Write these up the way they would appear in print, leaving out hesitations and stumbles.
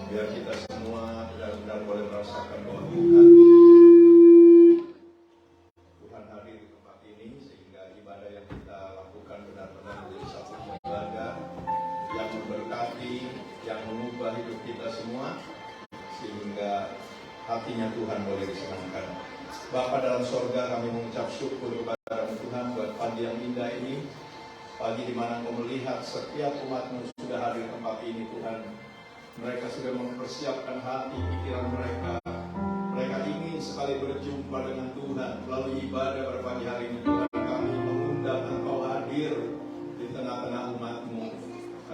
biar kita semua benar-benar boleh merasakan bahwa Tuhan hadir di tempat ini, sehingga ibadah yang kita lakukan benar-benar menjadi satu ibadah yang memberkati, yang mengubah hidup kita semua, sehingga hatinya Tuhan boleh disenangkan. Bapa dalam sorga, kami mengucap syukur kepada Tuhan buat pagi yang indah ini, pagi di mana Kau melihat setiap umat-Mu sudah hadir di tempat ini, Tuhan. Mereka sudah mempersiapkan hati, pikiran mereka. Mereka ingin sekali berjumpa dengan Tuhan melalui ibadah pada pagi hari ini. Tuhan, kami mengundang Engkau hadir di tengah-tengah umat-Mu,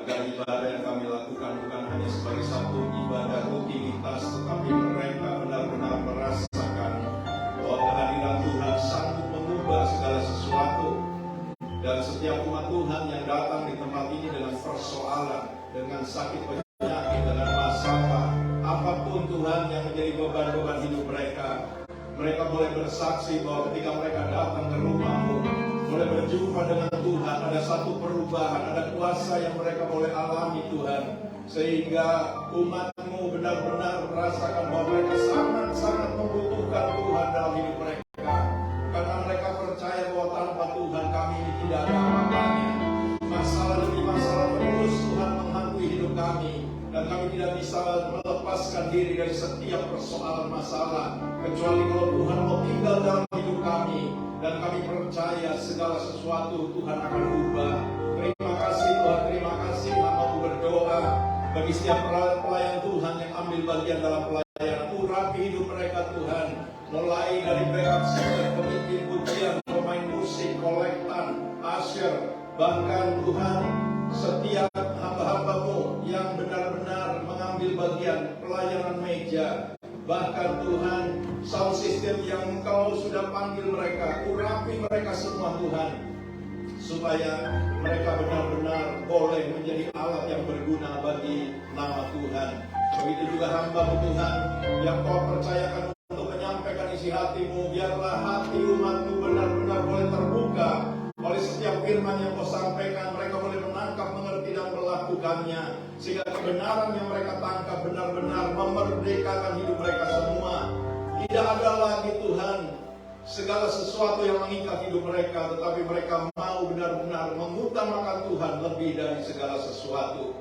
agar ibadah yang kami lakukan bukan hanya sebagai satu ibadah rutinitas, tetapi mereka benar-benar merasakan bahwa kehadiran Tuhan sanggup mengubah segala sesuatu. Dan setiap umat Tuhan yang datang di tempat ini dengan persoalan, dengan sakit penyakit, dengan masalah, apapun Tuhan yang menjadi beban-beban hidup mereka, mereka boleh bersaksi bahwa ketika mereka datang ke rumah-Mu, boleh berjumpa dengan Tuhan, ada satu perubahan, ada kuasa yang mereka boleh alami, Tuhan, sehingga umat-Mu benar-benar merasakan bahwa mereka sangat-sangat membutuhkan Tuhan dalam hidup mereka, karena mereka percaya bahwa tanpa Tuhan kami ini tidak ada apa-apanya. Masalah demi masalah terus Tuhan menghantui hidup kami, dan kami tidak bisa melepaskan diri dari setiap persoalan masalah, kecuali kalau Tuhan mau tinggal dalam hidup kami. Dan kami percaya segala sesuatu Tuhan akan ubah. Terima kasih Tuhan, terima kasih. Hamba-Mu berdoa bagi setiap pelayan Tuhan yang ambil bagian dalam pelayanan. Urapi hidup mereka Tuhan, mulai dari backup singer, pemimpin pujian, pemain musik, kolektan, usher, bahkan Tuhan setiap hamba-hamba-Mu yang benar-benar mengambil bagian pelayanan meja. Bahkan Tuhan, sound system yang Engkau sudah panggil mereka, urapi mereka semua Tuhan, supaya mereka benar-benar boleh menjadi alat yang berguna bagi nama Tuhan. Begitu juga hamba-Mu Tuhan, yang Kau percayakan untuk menyampaikan isi hati-Mu, biarlah hati umat-Mu benar-benar boleh terbuka oleh setiap firman yang Kau sampaikan. Mereka boleh menangkap, mengerti, dan melakukannya, sehingga kebenaran yang mereka tangkap benar-benar memerdekakan hidup mereka semua. Tidak ada lagi Tuhan segala sesuatu yang mengikat hidup mereka, tetapi mereka mau benar-benar mengutamakan Tuhan lebih dari segala sesuatu.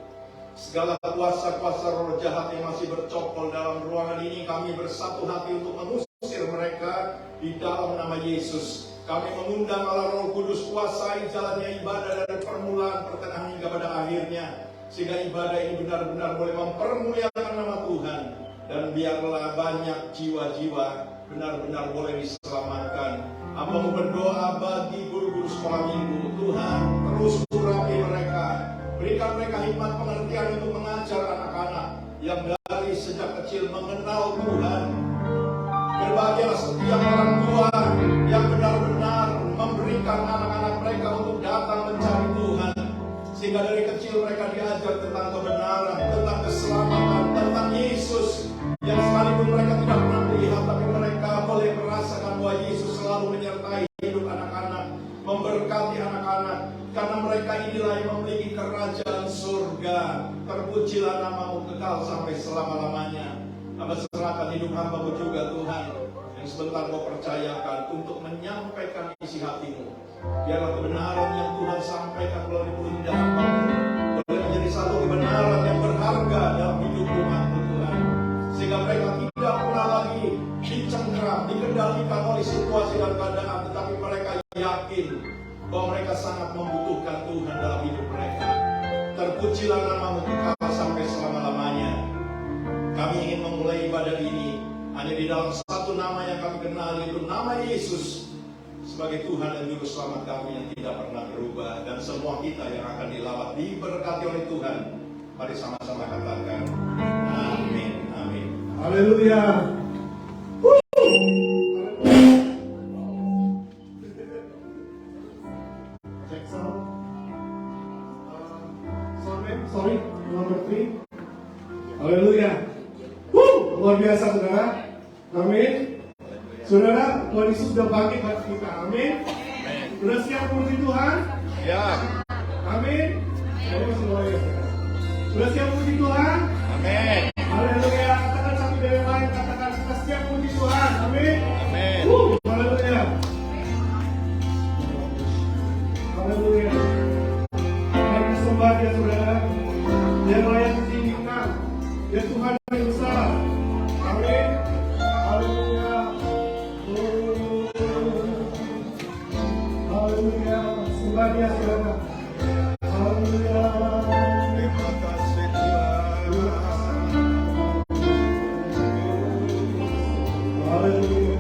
Segala kuasa-kuasa roh jahat yang masih bercokol dalam ruangan ini, kami bersatu hati untuk mengusir mereka di dalam nama Yesus. Kami mengundang Allah Roh Kudus, kuasai jalannya ibadah dari permulaan, pertengahan hingga pada akhirnya, sehingga ibadah ini benar-benar boleh mempermuliakan nama Tuhan. Dan biarlah banyak jiwa-jiwa benar-benar boleh diselamatkan. Hamba-Mu berdoa bagi guru-guru sekolah minggu, Tuhan terus urapi mereka, berikan mereka hikmat pengertian untuk mengajar anak-anak yang dari sejak kecil mengenal Tuhan. Berbahagialah setiap orang tua yang benar-benar memberikan anak-anak mereka untuk datang mencari Tuhan, sehingga dari kecil mereka diajar tentang kebenaran, tentang keselamatan, tentang Yesus, yang sekalipun mereka tidak pernah melihat, tapi mereka boleh merasakan bahwa Yesus selalu menyertai hidup anak-anak, memberkati anak-anak, karena mereka inilah yang memiliki kerajaan surga. Terpujilah nama-Mu kekal sampai selama-lamanya. Hamba serahkan hidup hamba-Mu juga Tuhan, yang sebentar Kau percayakan untuk menyampaikan isi hati-Mu. Biarlah kebenaran yang Tuhan sampaikan melalui mulut hamba-Mu boleh menjadi satu kebenaran yang berharga dalam hidup umat-Mu Tuhan, sehingga mereka tidak pernah lagi dicengkeram, dikendalikan oleh situasi dan keadaan, tetapi mereka yakin bahwa mereka sangat membutuhkan Tuhan dalam hidup mereka. Terpujilah nama-Mu kekal sampai selama-lamanya. Kami ingin memulai ibadah ini hanya di dalam satu nama yang kami kenal, yaitu nama Yesus, sebagai Tuhan dan Juru Selamat kami yang tidak pernah berubah. Dan semua kita yang akan dilawat diberkati oleh Tuhan. Mari sama-sama katakan amin, amin. Haleluya. Check sound. Sorry, number 3. Haleluya. Luar biasa saudara. Amin. Saudara, Tuhan Yesus sudah bangkit bagi kita. Amin. Sudah siap memuji Tuhan? Ya. Amin. Sudah siap memuji Tuhan? Amin. Haleluya. Haleluya. Dan sembah dia saudara. Dia layak ditinggikan. Dia Tuhan yang besar. Amin. Haleluya. Haleluya. Sembah dia saudara. Haleluya. Terima kasih Tuhan. Haleluya.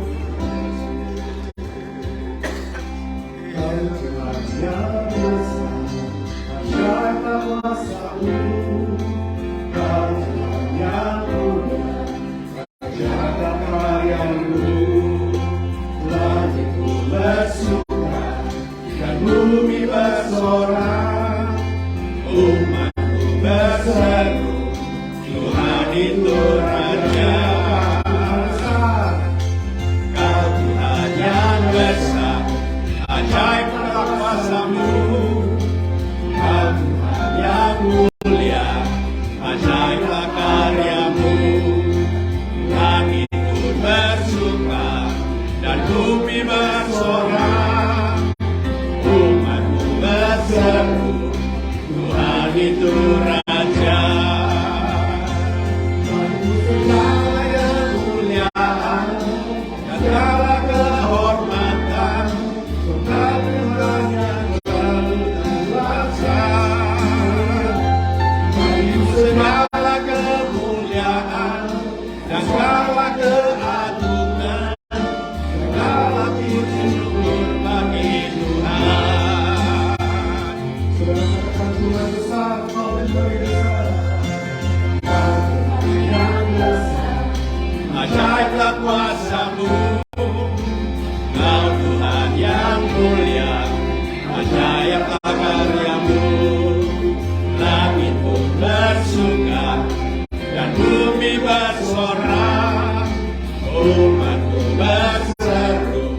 Tuhan yang besar, ajaib kuasa-Mu. Kau Tuhan yang mulia, ajaib karya-Mu. Langitku bersuka dan bumi bersorak, umatku berseru, Tuhan itu Raja. Kau Tuhan yang besar, ajaiblah kuasa-Mu. Kau Tuhan yang mulia, ajaiblah karya-Mu. Langit pun bersuka dan bumi bersorak, umat-Mu berseru, Tuhan itu Raja. Segala kemuliaan dan segala kehormatan segala kemuliaan dan segala keagungan, segala puji syukur bagi Tuhan. Saudara katakan Tuhan besar, Kau Tuhan besar. Tuhan yang besar, ajaiblah kuasa-Mu. Kau Tuhan yang mulia, ajaiblah karya-Mu. Langit pun bersuka dan bumi bersorak, umat-Mu berseru,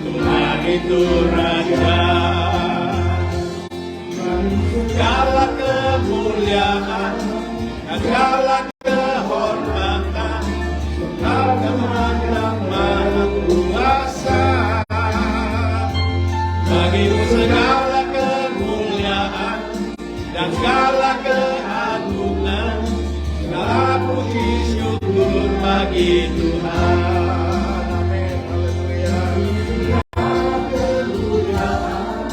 Tuhan itu Raja. Segala kemuliaan dan segala kehormatan, Kau Tuhan yang Maha Kuasa. Bagi-Mu segala kemuliaan dan segala keagungan, segala puji syukur bagi Tuhan. Amin. Haleluya. Segala kemuliaan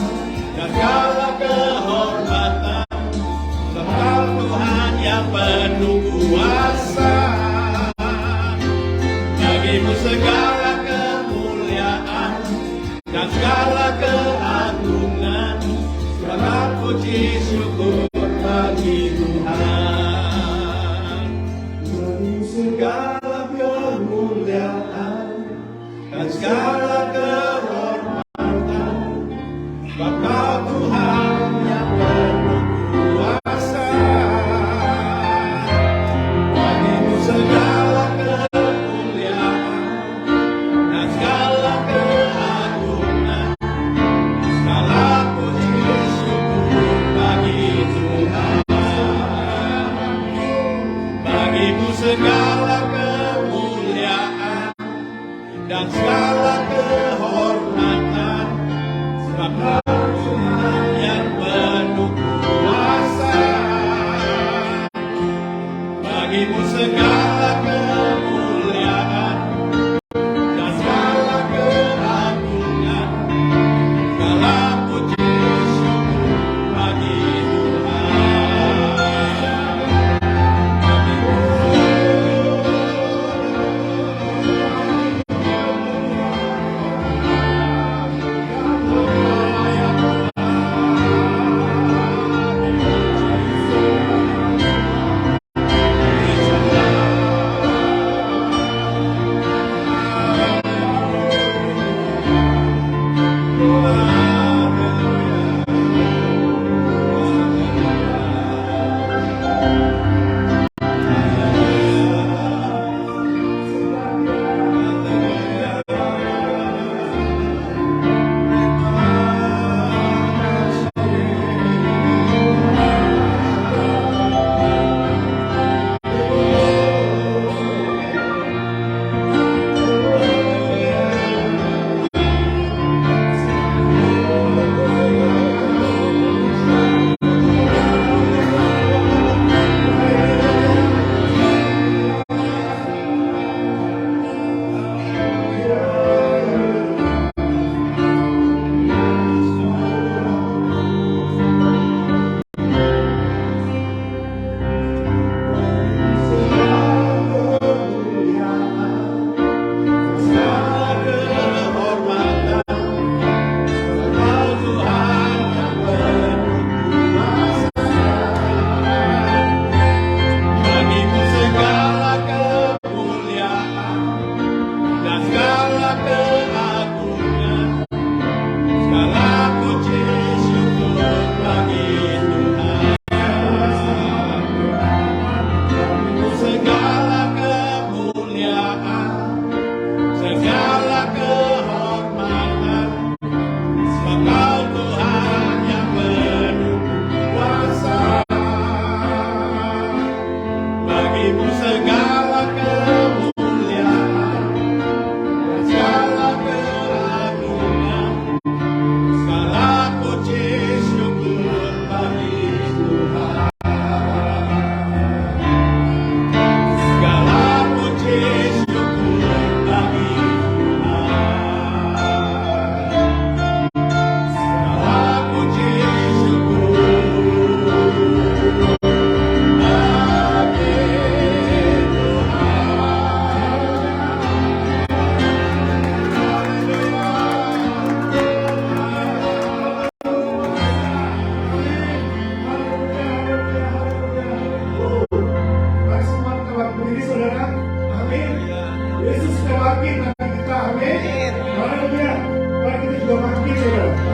dan segala kehormatan, sebab Tuhan yang penuh kuasa. Bagi-Mu segala kemuliaan dan segala keagungan, segala puji syukur bagi Tuhan. Bagi segala kemuliaan dan segala kehormatan, sebab Kau Tuhan yang penuh kuasa. Bagi-Mu segala kemuliaan dan segala keagungan, segala puji syukur bagi Tuhan. Bagi-Mu segala kemuliaan dan segala kehormatan, sebab Kau Tuhan yang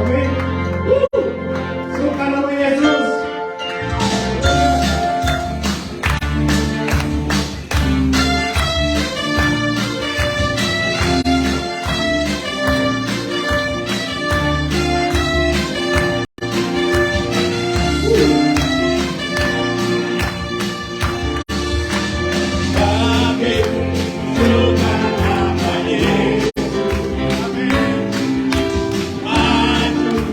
Amin. Suka nama Yesus. Suka nama Yesus. Amin. Maju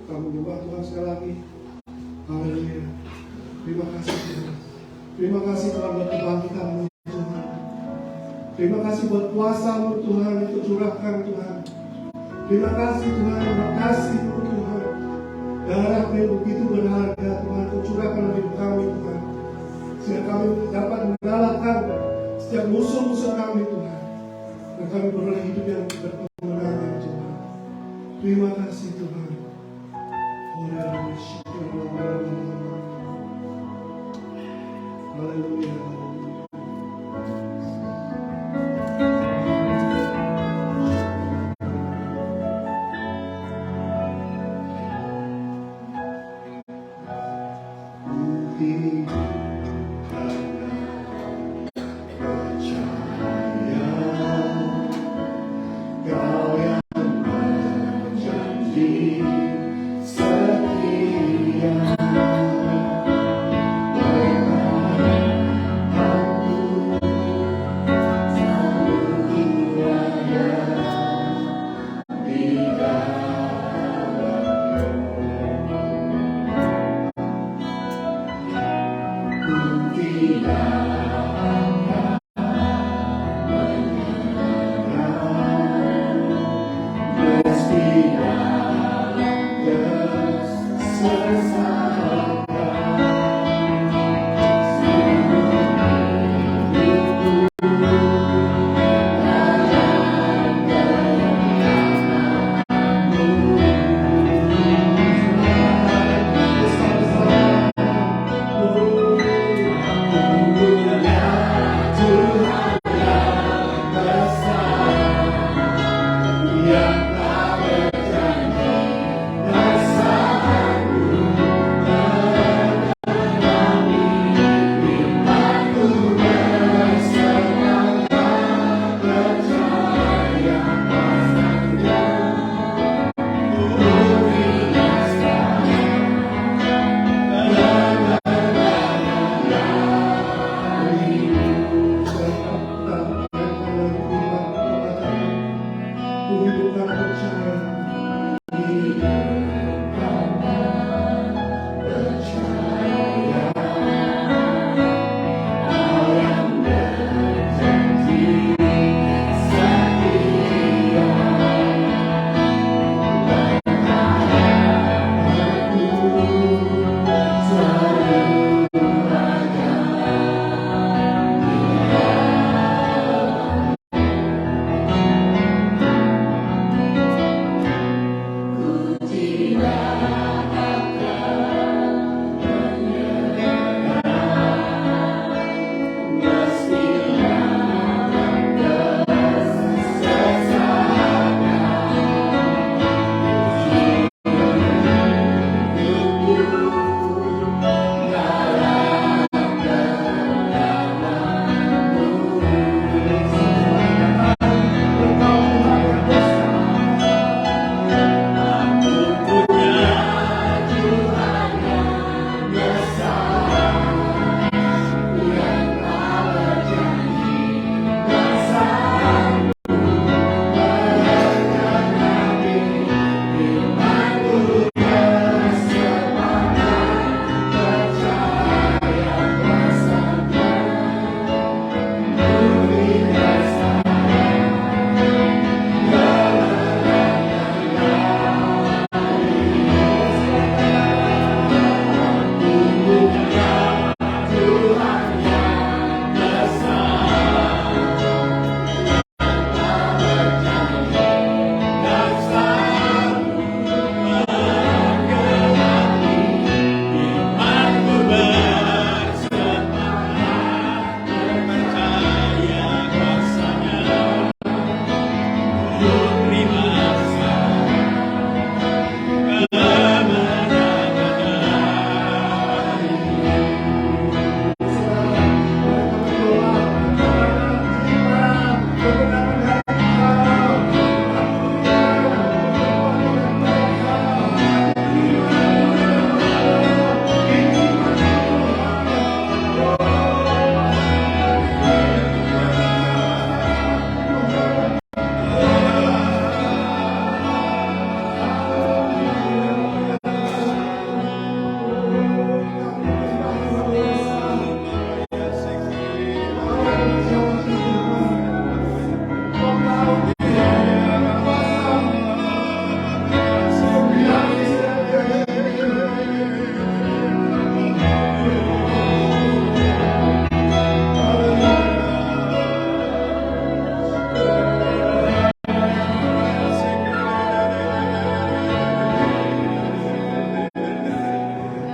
Kami menyembah Tuhan sekali lagi. Haleluya. Terima kasih Tuhan. Terima kasih Tuhan buat kebangkitan-Mu Tuhan. Terima kasih buat kuasa-Mu Tuhan itu curahkan Tuhan. Terima kasih Tuhan, terima kasih-Mu Tuhan. Darah-Mu yang begitu berharga Tuhan, Kau curahkan dalam hidup kami Tuhan. Sehingga kami dapat mengalahkan setiap musuh-musuh kami Tuhan. Dan kami beroleh hidup yang berkemenangan Tuhan. Terima kasih Tuhan. Haleluya.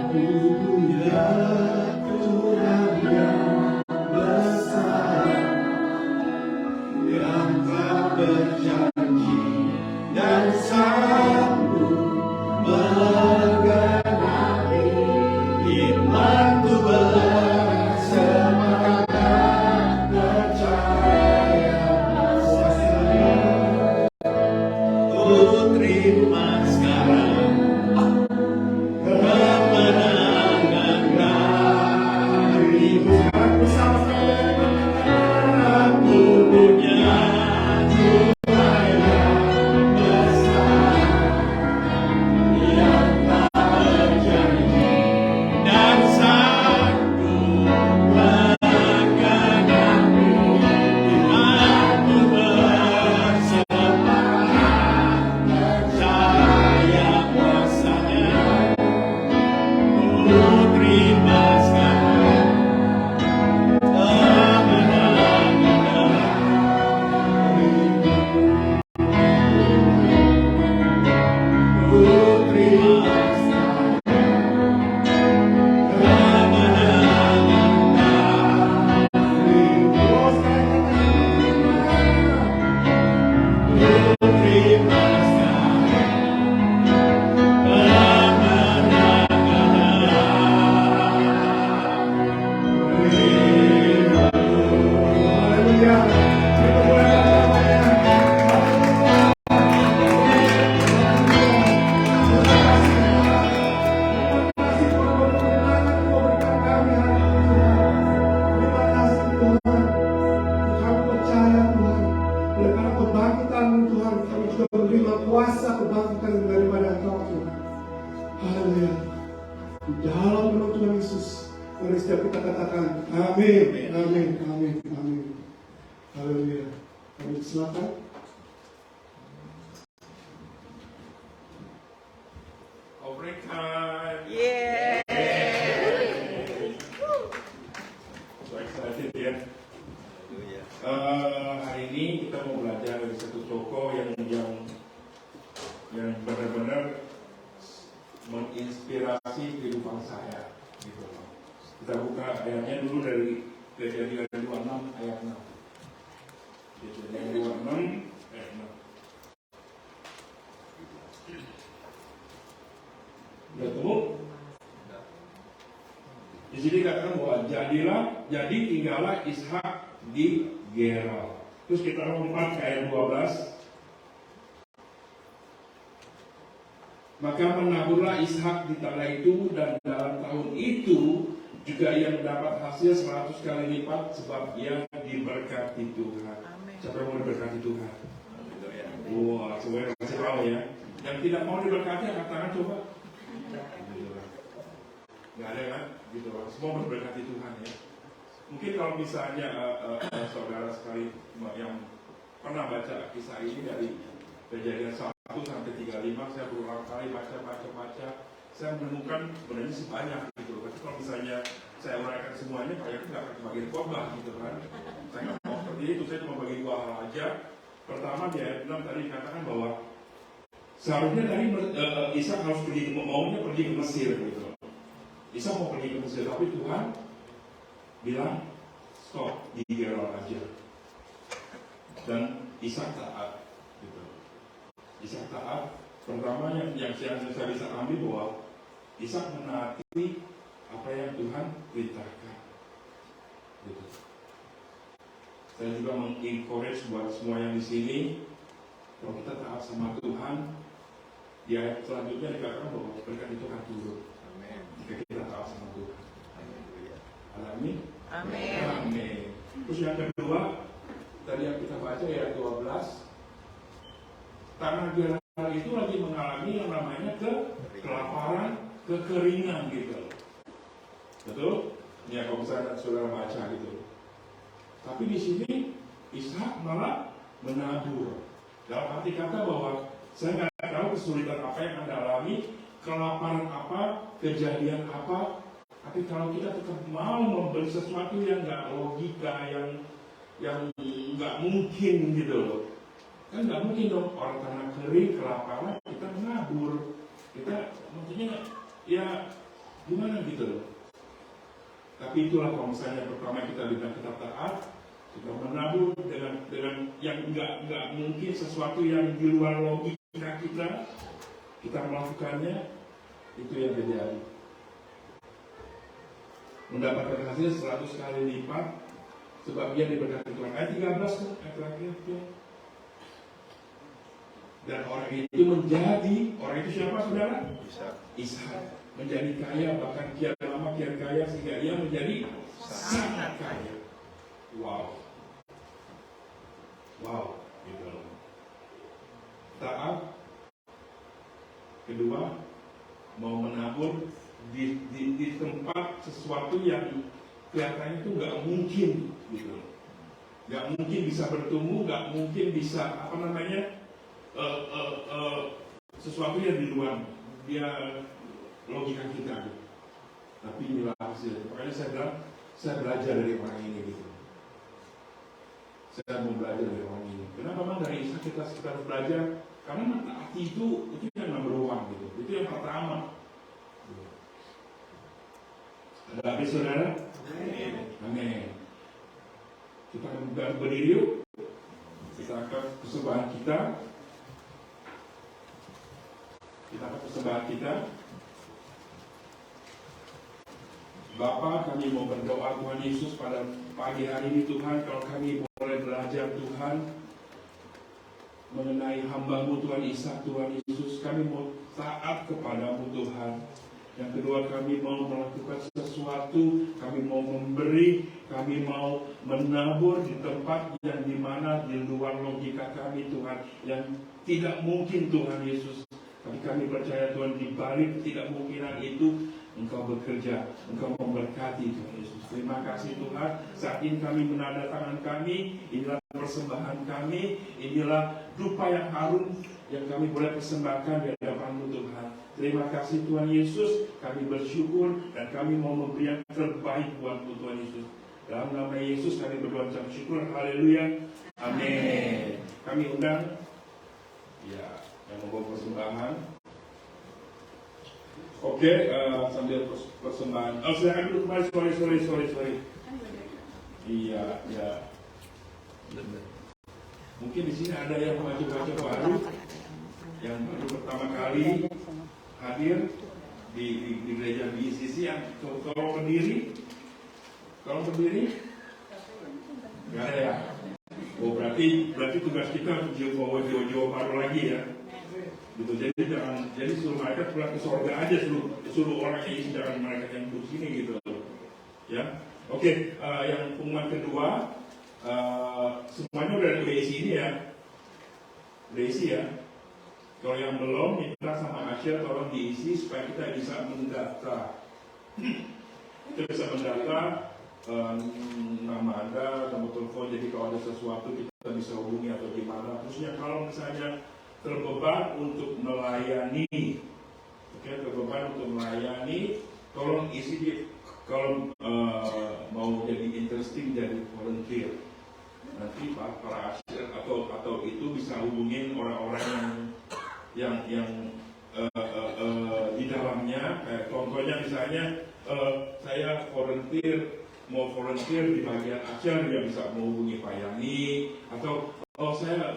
Puja Tuhan yang besar, yang telah berjanji dan sanggup menggenapi imanku bersemangat percaya kuasa-Nya. Ku terima sekarang kemenangan darimu. Aku punya Tuhan yang besar, yang tak berjanji dan sanggup menggenapi imanku bersemangat percaya kuasa-Nya. Ku terima sekarang kemenangan darimu. Ku terima sekarang kemenangan darimu. Ku terima kuasa kebangkitan daripada Engkau Tuhan. Haleluya. Di dalam nama Tuhan Yesus, mari setiap kita katakan amin, amin, amin, amin. Haleluya. Kami silakan. Offering time. Yeah. So excited ya. Hari ini kita mau belajar dari satu tokoh yang benar-benar menginspirasi kehidupan saya. Gitu. Kita buka ayatnya dulu dari Kejadian 26 ayat 6. Kejadian 26 ayat 6. Udah ketemu? Di sini katakan bahwa jadi tinggallah Ishak di Gerar. Terus kita lompat ke ayat 12. Maka menaburlah Ishak di tanah itu, dan dalam tahun itu juga ia mendapat hasil 100 kali lipat, sebab ia diberkati Tuhan. Siapa yang mau diberkati Tuhan? Wah, semuanya kasih tahu ya. Yang tidak mau diberkati angkat tangan coba. Nggak ada kan? Gitu. Semua mau diberkati Tuhan ya. Mungkin kalau misalnya saudara sekali yang pernah baca kisah ini dari Kejadian 1 sampai 35, saya berulang kali baca, saya menemukan sebenarnya sebanyak gitu. Tapi kalau misalnya saya uraikan semuanya, kayaknya nggak akan bagian khotbah gitu kan. Saya nggak mau seperti itu, saya cuma bagi dua hal aja. Pertama di ayat 6 tadi dikatakan bahwa seharusnya tadi Ishak harus maunya pergi ke Mesir gitu. Ishak mau pergi ke Mesir, tapi Tuhan bilang stop di Gerar aja. Dan Ishak taat gitu. Ishak taat. Pertama yang saya bisa ambil bahwa Ishak menaati apa yang Tuhan perintahkan. Gitu. Saya juga mengencourage buat semua yang di sini, kalau kita taat sama Tuhan, di ayat selanjutnya dikatakan bahwa berkat itu akan turun. Amin. Jika kita taat sama Tuhan. Amin. Amin. Amin. Terus yang kedua, tadi yang kita baca ayat 12, tanah Gerar itu lagi mengalami yang namanya kelaparan, kekeringan gitu. Betul? Ya kalau misalnya saudara baca gitu. Tapi di sini Ishak malah menabur. Dalam arti kata bahwa saya nggak tahu kesulitan apa yang Anda alami, kelaparan apa, kejadian apa. Tapi kalau kita tetap mau membeli sesuatu yang nggak logika, yang nggak mungkin gitu loh. Kan nggak mungkin dong orang tanah kering, kelaparan, kita menabur. Kita maksudnya ya Gimana gitu loh. Tapi itulah kalau misalnya pertama kita bilang kita taat, kita menabur dengan yang nggak mungkin, sesuatu yang di luar logika kita melakukannya, itu yang terjadi. Mendapatkan hasil 100 kali lipat sebab dia diberkati Tuhan. Ayat 13 tuh, ayat terakhir tuh. Dan orang itu menjadi, orang itu siapa saudara? Ishak. Menjadi kaya, bahkan kian lama kian kaya, sehingga ia menjadi sangat kaya. Wow, gitu loh. Taat. Kedua, mau menabur di tempat sesuatu yang kelihatannya itu nggak mungkin, gitu loh. Nggak mungkin bisa bertumbuh, nggak mungkin bisa sesuatu yang di luar dia logika kita, gitu. Tapi inilah hasil. Makanya saya bilang, saya belajar dari orang ini, gitu. Saya mau belajar dari orang ini. Kenapa memang dari Ishak kita harus belajar? Karena mentaati itu yang number one, gitu. Itu yang pertama. Ada habis saudara? Amin. Kita akan berdiri yuk. Kita akan persembahan kita. Bapa, kami mau berdoa Tuhan Yesus pada pagi hari ini Tuhan, kalau kami boleh belajar Tuhan mengenai hamba-Mu Tuhan Ishak, Tuhan Yesus, kami mau taat kepadamu Tuhan. Yang kedua, kami mau melakukan sesuatu, kami mau memberi, kami mau menabur di tempat yang dimana di luar logika kami Tuhan, yang tidak mungkin Tuhan Yesus. Tapi kami percaya Tuhan, di balik tidak mungkinan itu Engkau bekerja, Engkau memberkati Tuhan Yesus. Terima kasih Tuhan. Saat ini kami menandatangan kami, inilah persembahan kami, inilah dupa yang harum yang kami boleh persembahkan di hadapan-Mu Tuhan. Terima kasih Tuhan Yesus, kami bersyukur dan kami mau memberi yang terbaik buat-Mu Tuhan Yesus. Dalam nama Yesus kami berdoa dan syukur. Haleluya. Amin. Kami undang yang membawa persembahan. Oke, sambil persembahan. Silakan dulu kembali. Sorry. Iya. Mungkin di sini ada yang baca baru, yang baru pertama kali hadir di gereja BCC, yang tolong berdiri. Nggak ada ya? Oh, berarti tugas kita bawa jauh-jauh baru lagi ya. Gitu. Jadi suruh mereka pulang ke surga aja, suruh orang yang isi, jangan mereka yang duduk sini gitu. Ya. Oke, yang pengumuman kedua, semuanya udah isi ini ya. Udah isi ya. Kalau yang belum, minta sama Asia tolong diisi supaya kita bisa mendata. Kita bisa mendata nama Anda, nomor telepon, jadi kalau ada sesuatu kita bisa hubungi atau gimana. Terusnya kalau misalnya terbeban untuk melayani, tolong isi kalau mau jadi interesting, jadi volunteer. Nanti para asyir atau itu bisa hubungin orang-orang yang di dalamnya. Kayak contohnya misalnya saya mau volunteer di bagian asyir, dia bisa menghubungi Pak Yani, atau saya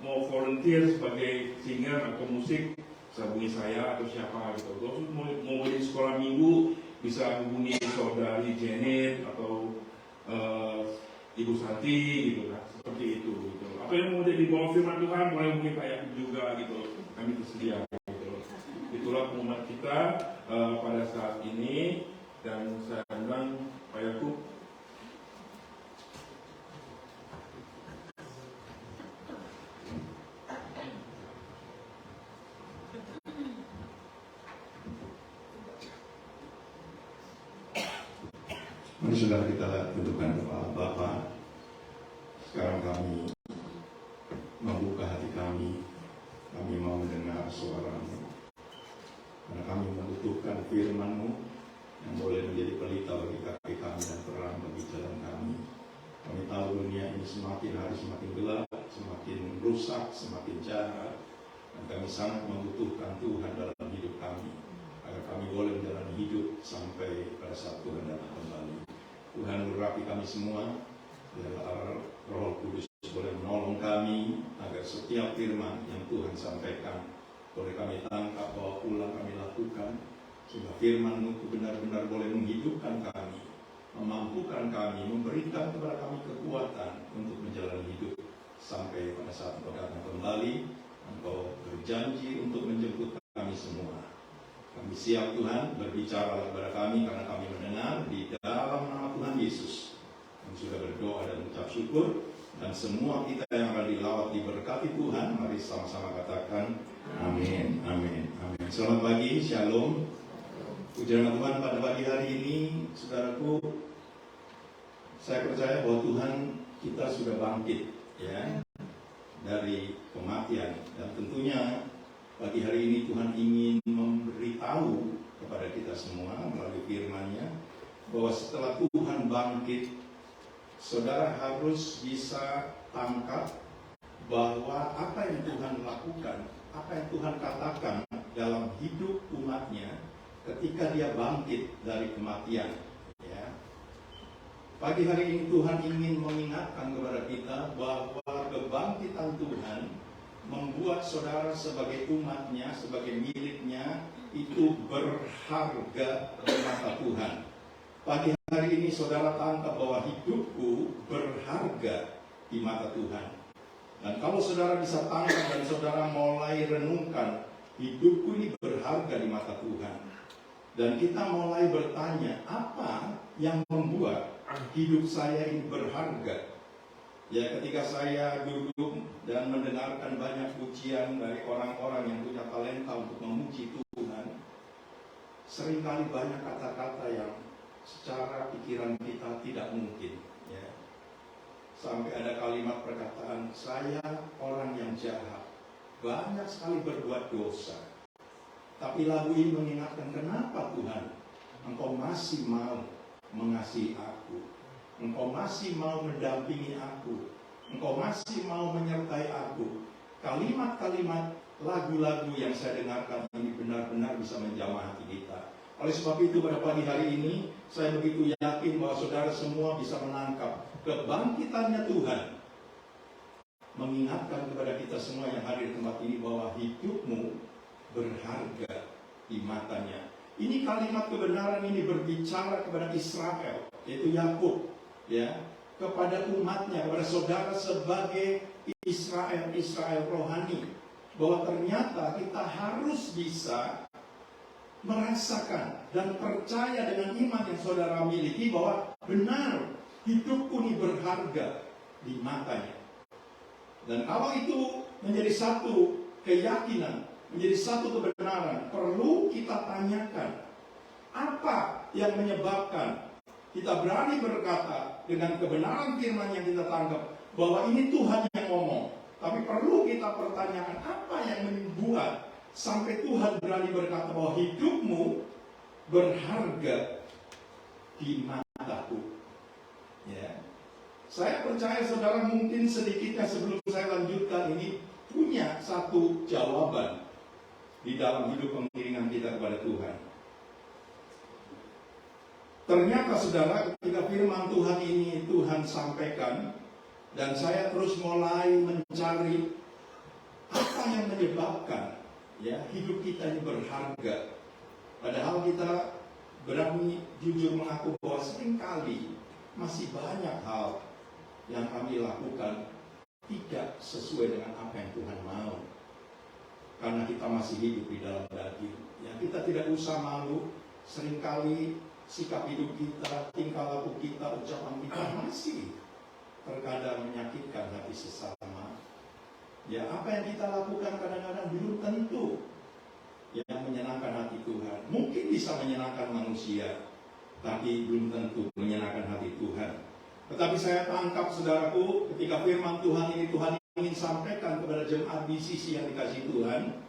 mau volunteer sebagai singer atau musik, bisa hubungi saya atau siapa gitu. Terus mau di sekolah minggu bisa hubungi saudari Janet atau Ibu Santi gitu kan, seperti itu gitu. Atau yang mau jadi bawa firman Tuhan boleh hubungi Pak Yakub juga gitu. Kami tersedia gitu. Itulah pengumuman kita pada saat ini, dan saya undang Pak Yakub. Mari saudara kita tundukkan kepala Bapa. Sekarang kami membuka hati kami mau mendengar suara-Mu. Karena kami membutuhkan firman-Mu yang boleh menjadi pelita bagi kaki kami dan terang bagi jalan kami. Kami tahu dunia ini semakin hari semakin gelap, semakin rusak, semakin jahat, dan kami sangat membutuhkan Tuhan dalam hidup kami, agar kami boleh menjalani menjalani hidup sampai pada saat Tuhan datang kembali. Tuhan urapi kami semua, biarlah Roh Kudus boleh menolong kami agar setiap firman yang Tuhan sampaikan boleh kami tangkap, bawa pulang, kami lakukan, sehingga firman itu benar-benar boleh menghidupkan kami, memampukan kami, memberikan kepada kami kekuatan untuk menjalani hidup sampai pada saat Engkau datang kembali. Engkau berjanji untuk menjemput kami semua. Kami siap Tuhan, berbicara kepada kami karena kami mendengar di dalam nama Tuhan Yesus. Kami sudah berdoa dan mengucap syukur, dan semua kita yang akan dilawat diberkati Tuhan. Mari sama-sama katakan amin, amin, amin. Selamat pagi, shalom. Puji nama Tuhan pada pagi hari ini, saudaraku. Saya percaya bahwa Tuhan kita sudah bangkit, ya, dari kematian, dan tentunya pagi hari ini Tuhan ingin memberitahu kepada kita semua melalui firman-Nya bahwa setelah Tuhan bangkit, saudara harus bisa tangkap bahwa apa yang Tuhan lakukan, apa yang Tuhan katakan dalam hidup umat-Nya ketika Dia bangkit dari kematian. Ya. Pagi hari ini Tuhan ingin mengingatkan kepada kita bahwa kebangkitan Tuhan membuat saudara sebagai umat-Nya, sebagai milik-Nya, itu berharga di mata Tuhan. Pagi hari ini saudara tangkap bahwa hidupku berharga di mata Tuhan. Dan kalau saudara bisa tangkap dan saudara mulai renungkan, hidupku ini berharga di mata Tuhan. Dan kita mulai bertanya, apa yang membuat hidup saya ini berharga? Ya, ketika saya duduk dan mendengarkan banyak pujian dari orang-orang yang punya talenta untuk memuji Tuhan, seringkali banyak kata-kata yang secara pikiran kita tidak mungkin. Ya. Sampai ada kalimat perkataan, saya orang yang jahat, banyak sekali berbuat dosa. Tapi lagu ini mengingatkan, kenapa Tuhan Engkau masih mau mengasihi aku, Engkau masih mau mendampingi aku, Engkau masih mau menyertai aku. Kalimat-kalimat lagu-lagu yang saya dengarkan ini benar-benar bisa menjamah hati kita. Oleh sebab itu pada pagi hari ini saya begitu yakin bahwa saudara semua bisa menangkap kebangkitannya Tuhan, mengingatkan kepada kita semua yang hadir di tempat ini bahwa hidupmu berharga di matanya. Ini kalimat kebenaran ini berbicara kepada Israel, yaitu Yakub, ya, kepada umatnya, kepada saudara sebagai Israel rohani, bahwa ternyata kita harus bisa merasakan dan percaya dengan iman yang saudara miliki bahwa benar hidupku ini berharga di matanya. Dan kalau itu menjadi satu keyakinan, menjadi satu kebenaran, perlu kita tanyakan, apa yang menyebabkan kita berani berkata dengan kebenaran firman yang kita tangkap bahwa ini Tuhan yang ngomong. Tapi perlu kita pertanyakan, apa yang membuat sampai Tuhan berani berkata bahwa hidupmu berharga di mataku. Ya. Saya percaya saudara mungkin sedikitnya sebelum saya lanjutkan ini punya satu jawaban di dalam hidup pengiringan kita kepada Tuhan. Ternyata saudara, ketika firman Tuhan ini Tuhan sampaikan, dan saya terus mulai mencari apa yang menyebabkan, ya, hidup kita ini berharga. Padahal kita berani jujur mengaku bahwa seringkali masih banyak hal yang kami lakukan tidak sesuai dengan apa yang Tuhan mau. Karena kita masih hidup di dalam daging, ya, kita tidak usah malu. Seringkali sikap hidup kita, tingkah laku kita, ucapan kita masih terkadang menyakitkan hati sesama. Ya, apa yang kita lakukan kadang-kadang belum tentu yang menyenangkan hati Tuhan. Mungkin bisa menyenangkan manusia, tapi belum tentu menyenangkan hati Tuhan. Tetapi saya tangkap saudaraku, ketika firman Tuhan ini Tuhan ingin sampaikan kepada jemaat di sisi yang dikasihi Tuhan,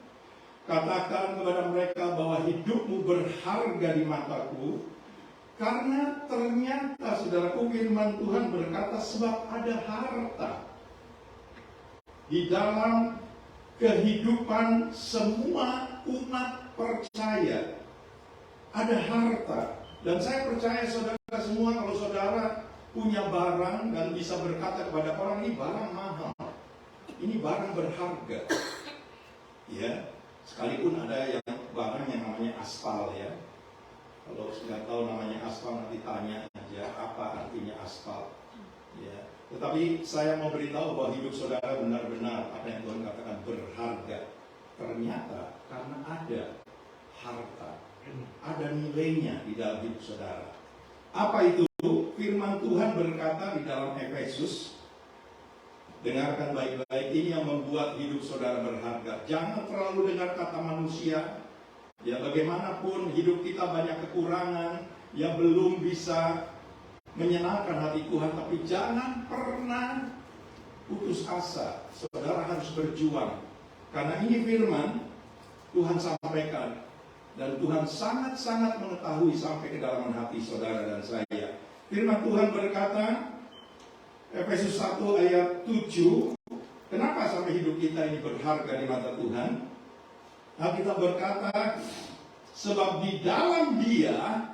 katakan kepada mereka bahwa hidupmu berharga di mataku, karena ternyata saudaraku firman Tuhan berkata sebab ada harta di dalam kehidupan semua umat percaya. ada harta. Dan saya percaya saudara semua, kalau saudara punya barang dan bisa berkata kepada orang, ini barang mahal, ini barang berharga. Ya, sekalipun ada yang barang yang namanya aspal ya. Kalau sudah tahu namanya aspal, nanti tanya aja apa artinya aspal. Ya, tetapi saya mau beritahu bahwa hidup saudara benar-benar apa yang Tuhan katakan berharga. Ternyata karena ada harta, ada nilainya di dalam hidup saudara. Apa itu? Firman Tuhan berkata di dalam Efesus, dengarkan baik-baik, ini yang membuat hidup saudara berharga. Jangan terlalu dengar kata manusia. Ya, bagaimanapun hidup kita banyak kekurangan, ya belum bisa menyenangkan hati Tuhan, tapi jangan pernah putus asa. Saudara harus berjuang. Karena ini firman Tuhan sampaikan, dan Tuhan sangat-sangat mengetahui sampai kedalaman hati saudara dan saya. Firman Tuhan berkata, Efesus 1 ayat 7, kenapa sampai hidup kita ini berharga di mata Tuhan? Alkitab berkata, sebab di dalam dia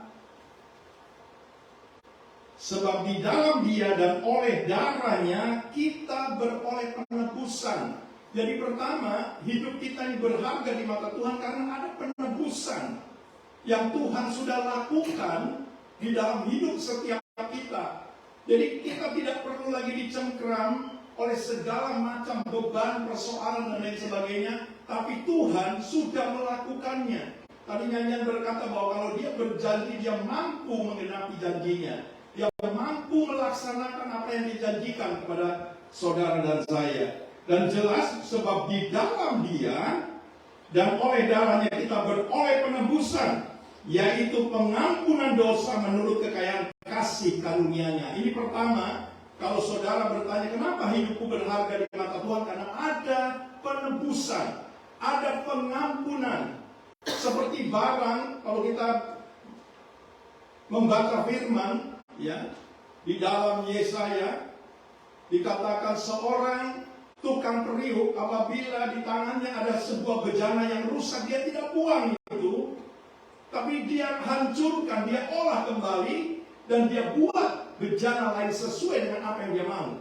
dan oleh darahnya kita beroleh penebusan. Jadi pertama, hidup kita ini berharga di mata Tuhan karena ada penebusan yang Tuhan sudah lakukan di dalam hidup setiap kita. Jadi kita tidak perlu lagi dicengkram oleh segala macam beban, persoalan dan lain sebagainya, tapi Tuhan sudah melakukannya. Tadi nyanyian berkata bahwa kalau dia berjanji, dia mampu menggenapi janjinya. Dia mampu melaksanakan apa yang dijanjikan kepada saudara dan saya. Dan jelas sebab di dalam dia dan oleh darahnya kita beroleh penebusan, yaitu pengampunan dosa menurut kekayaan kasih karunia-Nya. Ini pertama, kalau saudara bertanya kenapa hidupku berharga di mata Tuhan, karena ada penebusan, ada pengampunan. Seperti barang, kalau kita membaca firman ya, di dalam Yesaya dikatakan seorang tukang periuk apabila di tangannya ada sebuah bejana yang rusak, dia tidak buang itu, tapi dia hancurkan, dia olah kembali, dan dia buat bejana lain sesuai dengan apa yang dia mau.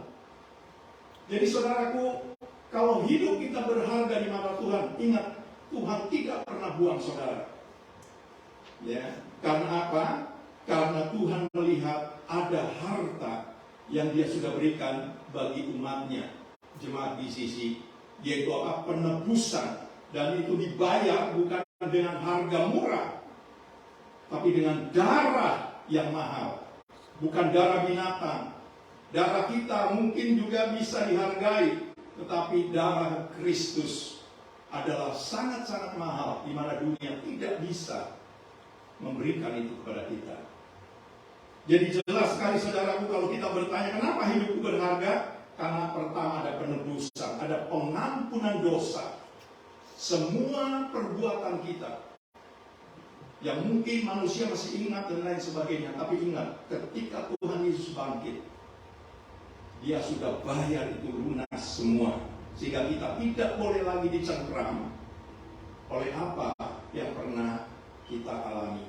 Jadi saudaraku, kalau hidup kita berharga di mata Tuhan, ingat, Tuhan tidak pernah buang saudara. Ya, karena apa? Karena Tuhan melihat ada harta yang dia sudah berikan bagi umatnya, jemaat BCC, yaitu apa? Penebusan. Dan itu dibayar bukan dengan harga murah, tapi dengan darah yang mahal. Bukan darah binatang. Darah kita mungkin juga bisa dihargai, tetapi darah Kristus adalah sangat-sangat mahal, di mana dunia tidak bisa memberikan itu kepada kita. Jadi jelas sekali saudaraku, kalau kita bertanya kenapa hidupku berharga, karena pertama ada penebusan, ada pengampunan dosa. Semua perbuatan kita yang mungkin manusia masih ingat dan lain sebagainya, tapi ingat, ketika Tuhan Yesus bangkit, dia sudah bayar itu lunas semua, sehingga kita tidak boleh lagi dicengkram oleh apa yang pernah kita alami.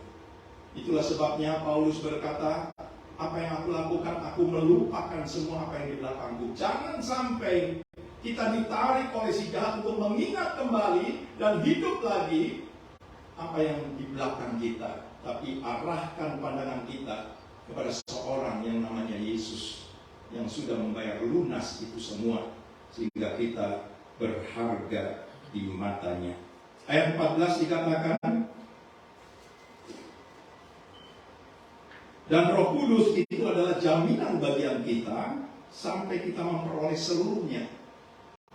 Itulah sebabnya Paulus berkata, apa yang aku lakukan, aku melupakan semua apa yang di belakangku. Jangan sampai kita ditarik oleh si jahat untuk mengingat kembali dan hidup lagi apa yang di belakang kita, tapi arahkan pandangan kita kepada seorang yang namanya Yesus, yang sudah membayar lunas itu semua, sehingga kita berharga di matanya. Ayat 14 dikatakan, dan Roh Kudus itu adalah jaminan bagian kita sampai kita memperoleh seluruhnya.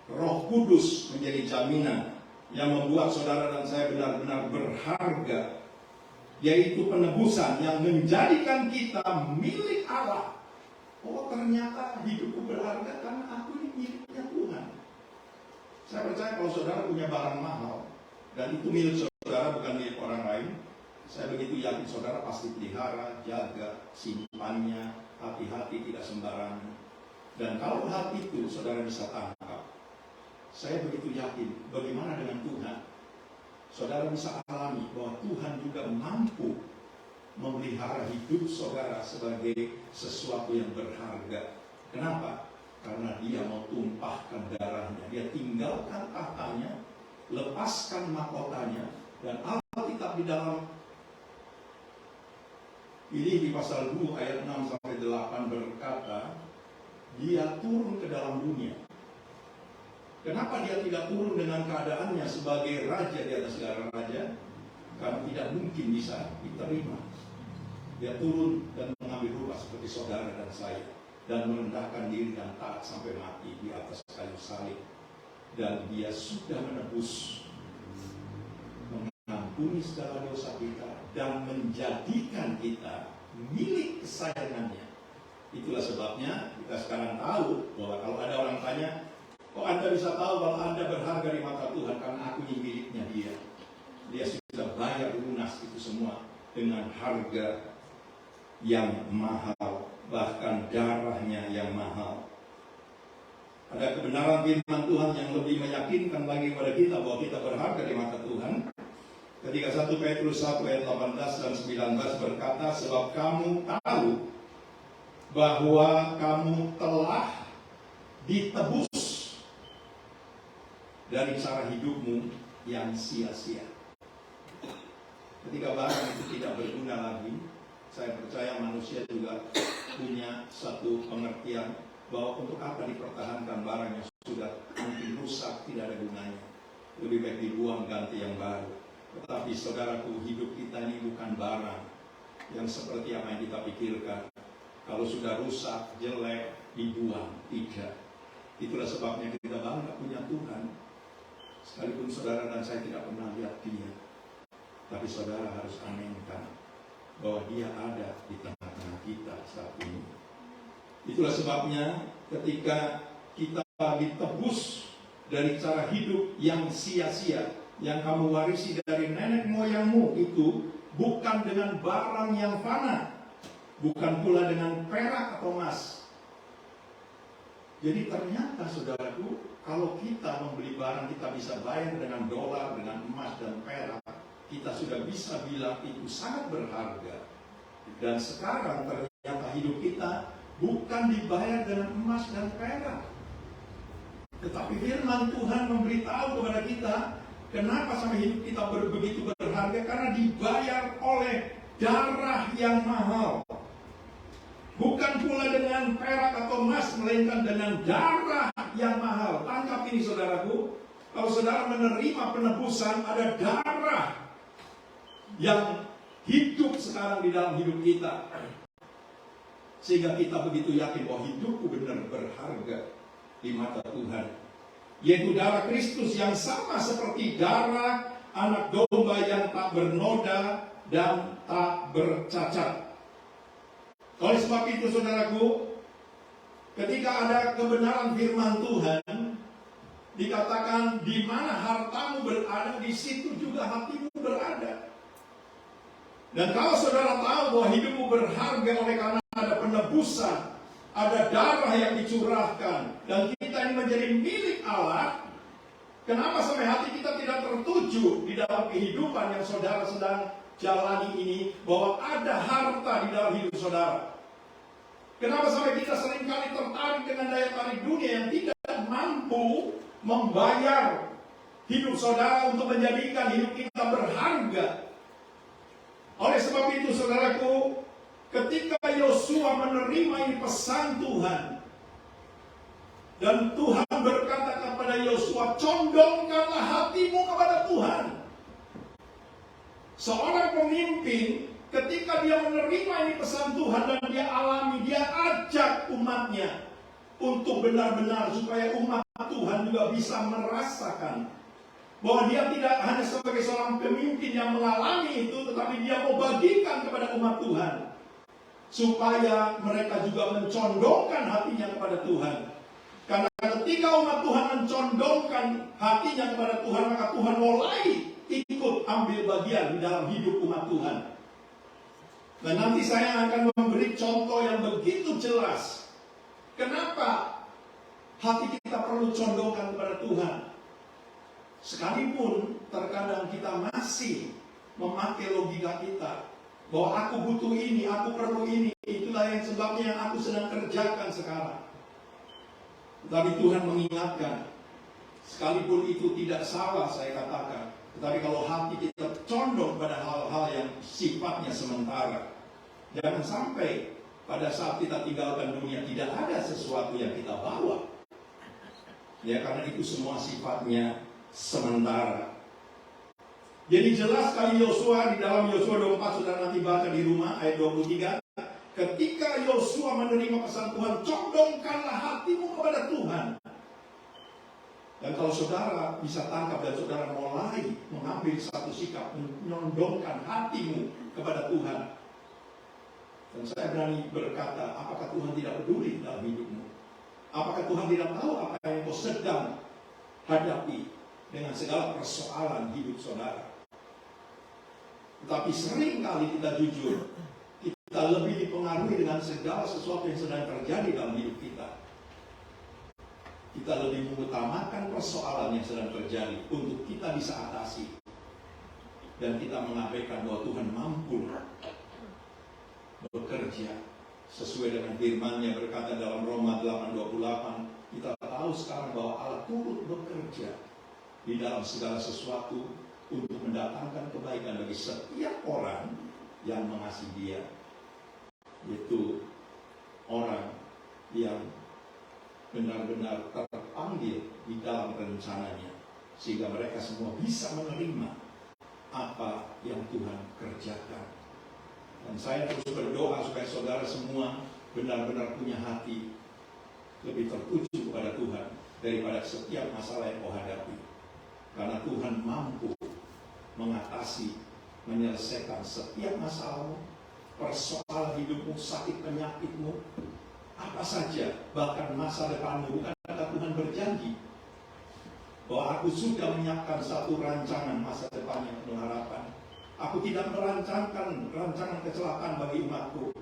Roh Kudus menjadi jaminan yang membuat saudara dan saya benar-benar berharga, yaitu penebusan yang menjadikan kita milik Allah. Oh, ternyata hidupku berharga karena aku ini miliknya Tuhan. Saya percaya kalau saudara punya barang mahal dan itu milik saudara, bukan milik orang lain, saya begitu yakin saudara pasti pelihara, jaga, simpannya, hati-hati, tidak sembarangan. Dan kalau hal itu saudara bisa tangkap, saya begitu yakin, bagaimana dengan Tuhan? saudara bisa alami bahwa Tuhan juga mampu memelihara hidup saudara sebagai sesuatu yang berharga. Kenapa? Karena dia mau tumpahkan darahnya. Dia tinggalkan tahtanya, lepaskan mahkotanya, dan Alkitab di dalam ini di pasal 2 ayat 6-8 berkata, dia turun ke dalam dunia. Kenapa dia tidak turun dengan keadaannya sebagai raja di atas segala raja? Karena tidak mungkin bisa diterima. Dia turun dan mengambil rupa seperti saudara dan saya, dan merendahkan diri dan taat sampai mati di atas kayu salib. Dan dia sudah menebus, mengampuni segala dosa kita, dan menjadikan kita milik kesayangannya. Itulah sebabnya kita sekarang tahu bahwa kalau ada orang tanya, kok Anda bisa tahu bahwa Anda berharga di mata Tuhan? Karena aku ini miliknya dia. Dia sudah bayar lunas itu semua dengan harga yang mahal, bahkan darahnya yang mahal. Ada kebenaran firman Tuhan yang lebih meyakinkan lagi kepada kita bahwa kita berharga di mata Tuhan. Ketika 1 Petrus 1 ayat 18 dan 19 berkata, sebab kamu tahu bahwa kamu telah ditebus dari cara hidupmu yang sia-sia. Ketika barang itu tidak berguna lagi, saya percaya manusia juga punya satu pengertian bahwa untuk apa dipertahankan barang yang sudah mungkin rusak, tidak ada gunanya. Lebih baik dibuang, ganti yang baru. Tetapi saudaraku, hidup kita ini bukan barang yang seperti apa yang kita pikirkan. Kalau sudah rusak, jelek, dibuang. Tidak. Itulah sebabnya kita bangga punya Tuhan. Sekalipun saudara dan saya tidak pernah lihat dia, tapi saudara harus aminkan bahwa dia ada di tengah-tengah kita saat ini. Itulah sebabnya ketika kita ditebus dari cara hidup yang sia-sia, yang kamu warisi dari nenek moyangmu itu bukan dengan barang yang fana, bukan pula dengan perak atau emas. Jadi ternyata saudaraku, kalau kita membeli barang kita bisa bayar dengan dolar, dengan emas dan perak, kita sudah bisa bilang itu sangat berharga. Dan sekarang ternyata hidup kita bukan dibayar dengan emas dan perak. Tetapi firman Tuhan memberitahu kepada kita, kenapa sampai hidup kita begitu berharga? Karena dibayar oleh darah yang mahal. Bukan pula dengan perak atau emas, melainkan dengan darah yang mahal. Tangkap ini saudaraku, kalau saudara menerima penebusan, ada darah yang hidup sekarang di dalam hidup kita. Sehingga kita begitu yakin bahwa hidupku benar berharga di mata Tuhan. Yaitu darah Kristus yang sama seperti darah anak domba yang tak bernoda dan tak bercacat. Oleh sebab itu saudaraku, ketika ada kebenaran firman Tuhan, dikatakan di mana hartamu berada, di situ juga hatimu berada. Dan kalau saudara tahu bahwa hidupmu berharga oleh karena ada penebusan, ada darah yang dicurahkan, dan kita ini menjadi milik Allah, kenapa sampai hati kita tidak tertuju di dalam kehidupan yang saudara sedang jalani ini, bahwa ada harta di dalam hidup saudara? Kenapa sampai kita seringkali tertarik dengan daya tarik dunia yang tidak mampu membayar hidup saudara untuk menjadikan hidup kita berharga? Oleh sebab itu saudaraku, ketika Yosua menerima ini pesan Tuhan, dan Tuhan berkata kepada Yosua, condongkanlah hatimu kepada Tuhan. Seorang pemimpin, ketika dia menerima ini pesan Tuhan dan dia alami, dia ajak umatnya untuk benar-benar supaya umat Tuhan juga bisa merasakan bahwa dia tidak hanya sebagai seorang pemimpin yang mengalami itu, tetapi dia mau bagikan kepada umat Tuhan supaya mereka juga mencondongkan hatinya kepada Tuhan. Karena ketika umat Tuhan mencondongkan hatinya kepada Tuhan, maka Tuhan mulai ikut ambil bagian di dalam hidup umat Tuhan. Dan nanti saya akan memberi contoh yang begitu jelas kenapa hati kita perlu condongkan kepada Tuhan. Sekalipun terkadang kita masih memakai logika kita, bahwa aku butuh ini, aku perlu ini, itulah yang sebabnya yang aku sedang kerjakan sekarang. Tetapi Tuhan mengingatkan, sekalipun itu tidak salah saya katakan, tetapi kalau hati kita condong pada hal-hal yang sifatnya sementara, jangan sampai pada saat kita tinggalkan dunia tidak ada sesuatu yang kita bawa. Ya, karena itu semua sifatnya sementara. Jadi jelas sekali Yosua di dalam Yosua 24, saudara nanti baca di rumah ayat 23. Ketika Yosua menerima pesan Tuhan, condongkanlah hatimu kepada Tuhan. Dan kalau saudara bisa tangkap dan saudara mulai mengambil satu sikap, menyondongkan hatimu kepada Tuhan. Dan saya berani berkata, apakah Tuhan tidak peduli dalam hidupmu? Apakah Tuhan tidak tahu apa yang kau sedang hadapi dengan segala persoalan hidup saudara? Tetapi sering kali kita jujur, kita lebih dipengaruhi dengan segala sesuatu yang sedang terjadi dalam hidup kita. Kita lebih mengutamakan persoalan yang sedang terjadi untuk kita bisa atasi. Dan kita mengabaikan bahwa Tuhan mampu bekerja sesuai dengan firman-Nya berkata dalam Roma 8:28. Kita tahu sekarang bahwa Allah turut bekerja di dalam segala sesuatu untuk mendatangkan kebaikan bagi setiap orang yang mengasihi Dia, yaitu orang yang benar-benar terpanggil di dalam rencananya, sehingga mereka semua bisa menerima apa yang Tuhan kerjakan. Dan saya terus berdoa supaya saudara semua benar-benar punya hati lebih tertuju kepada Tuhan daripada setiap masalah yang kau hadapi, karena Tuhan mampu mengatasi, menyelesaikan setiap masalahmu, persoalan hidupmu, sakit penyakitmu, apa saja, bahkan masa depanmu. Bukankah Tuhan berjanji bahwa aku sudah menyiapkan satu rancangan masa depan yang penuh harapan. Aku tidak merancangkan rancangan kecelakaan bagi umatku,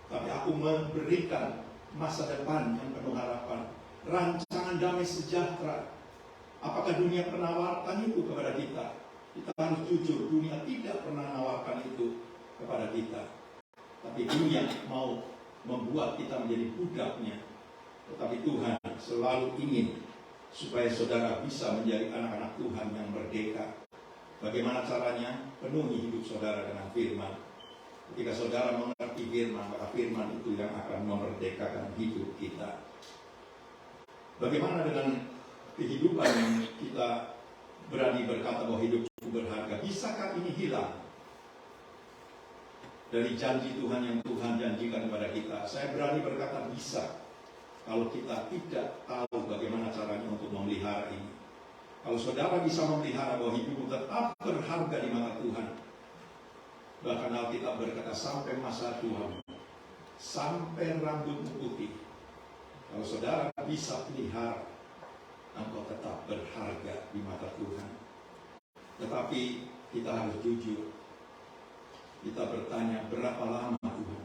tapi aku memberikan masa depan yang penuh harapan, rancangan damai sejahtera. Apakah dunia pernah menawarkan itu kepada kita? Kita harus jujur, dunia tidak pernah menawarkan itu kepada kita. Tapi dunia mau membuat kita menjadi budaknya. Tetapi Tuhan selalu ingin supaya saudara bisa menjadi anak-anak Tuhan yang merdeka. Bagaimana caranya? Penuhi hidup saudara dengan firman. Ketika saudara mengerti firman, maka firman itu yang akan memerdekakan hidup kita. Bagaimana dengan kehidupan yang kita berani berkata bahwa hidup berharga? Bisakah ini hilang dari janji Tuhan yang Tuhan janjikan kepada kita? Saya berani berkata bisa, kalau kita tidak tahu bagaimana caranya untuk memelihara ini. Kalau saudara bisa memelihara bahwa hidupmu tetap berharga di mata Tuhan, bahkan Alkitab berkata sampai masa tuamu, sampai rambutmu putih, kalau saudara bisa pelihara, engkau tetap berharga di mata Tuhan. Tetapi kita harus jujur. Kita bertanya, berapa lama Tuhan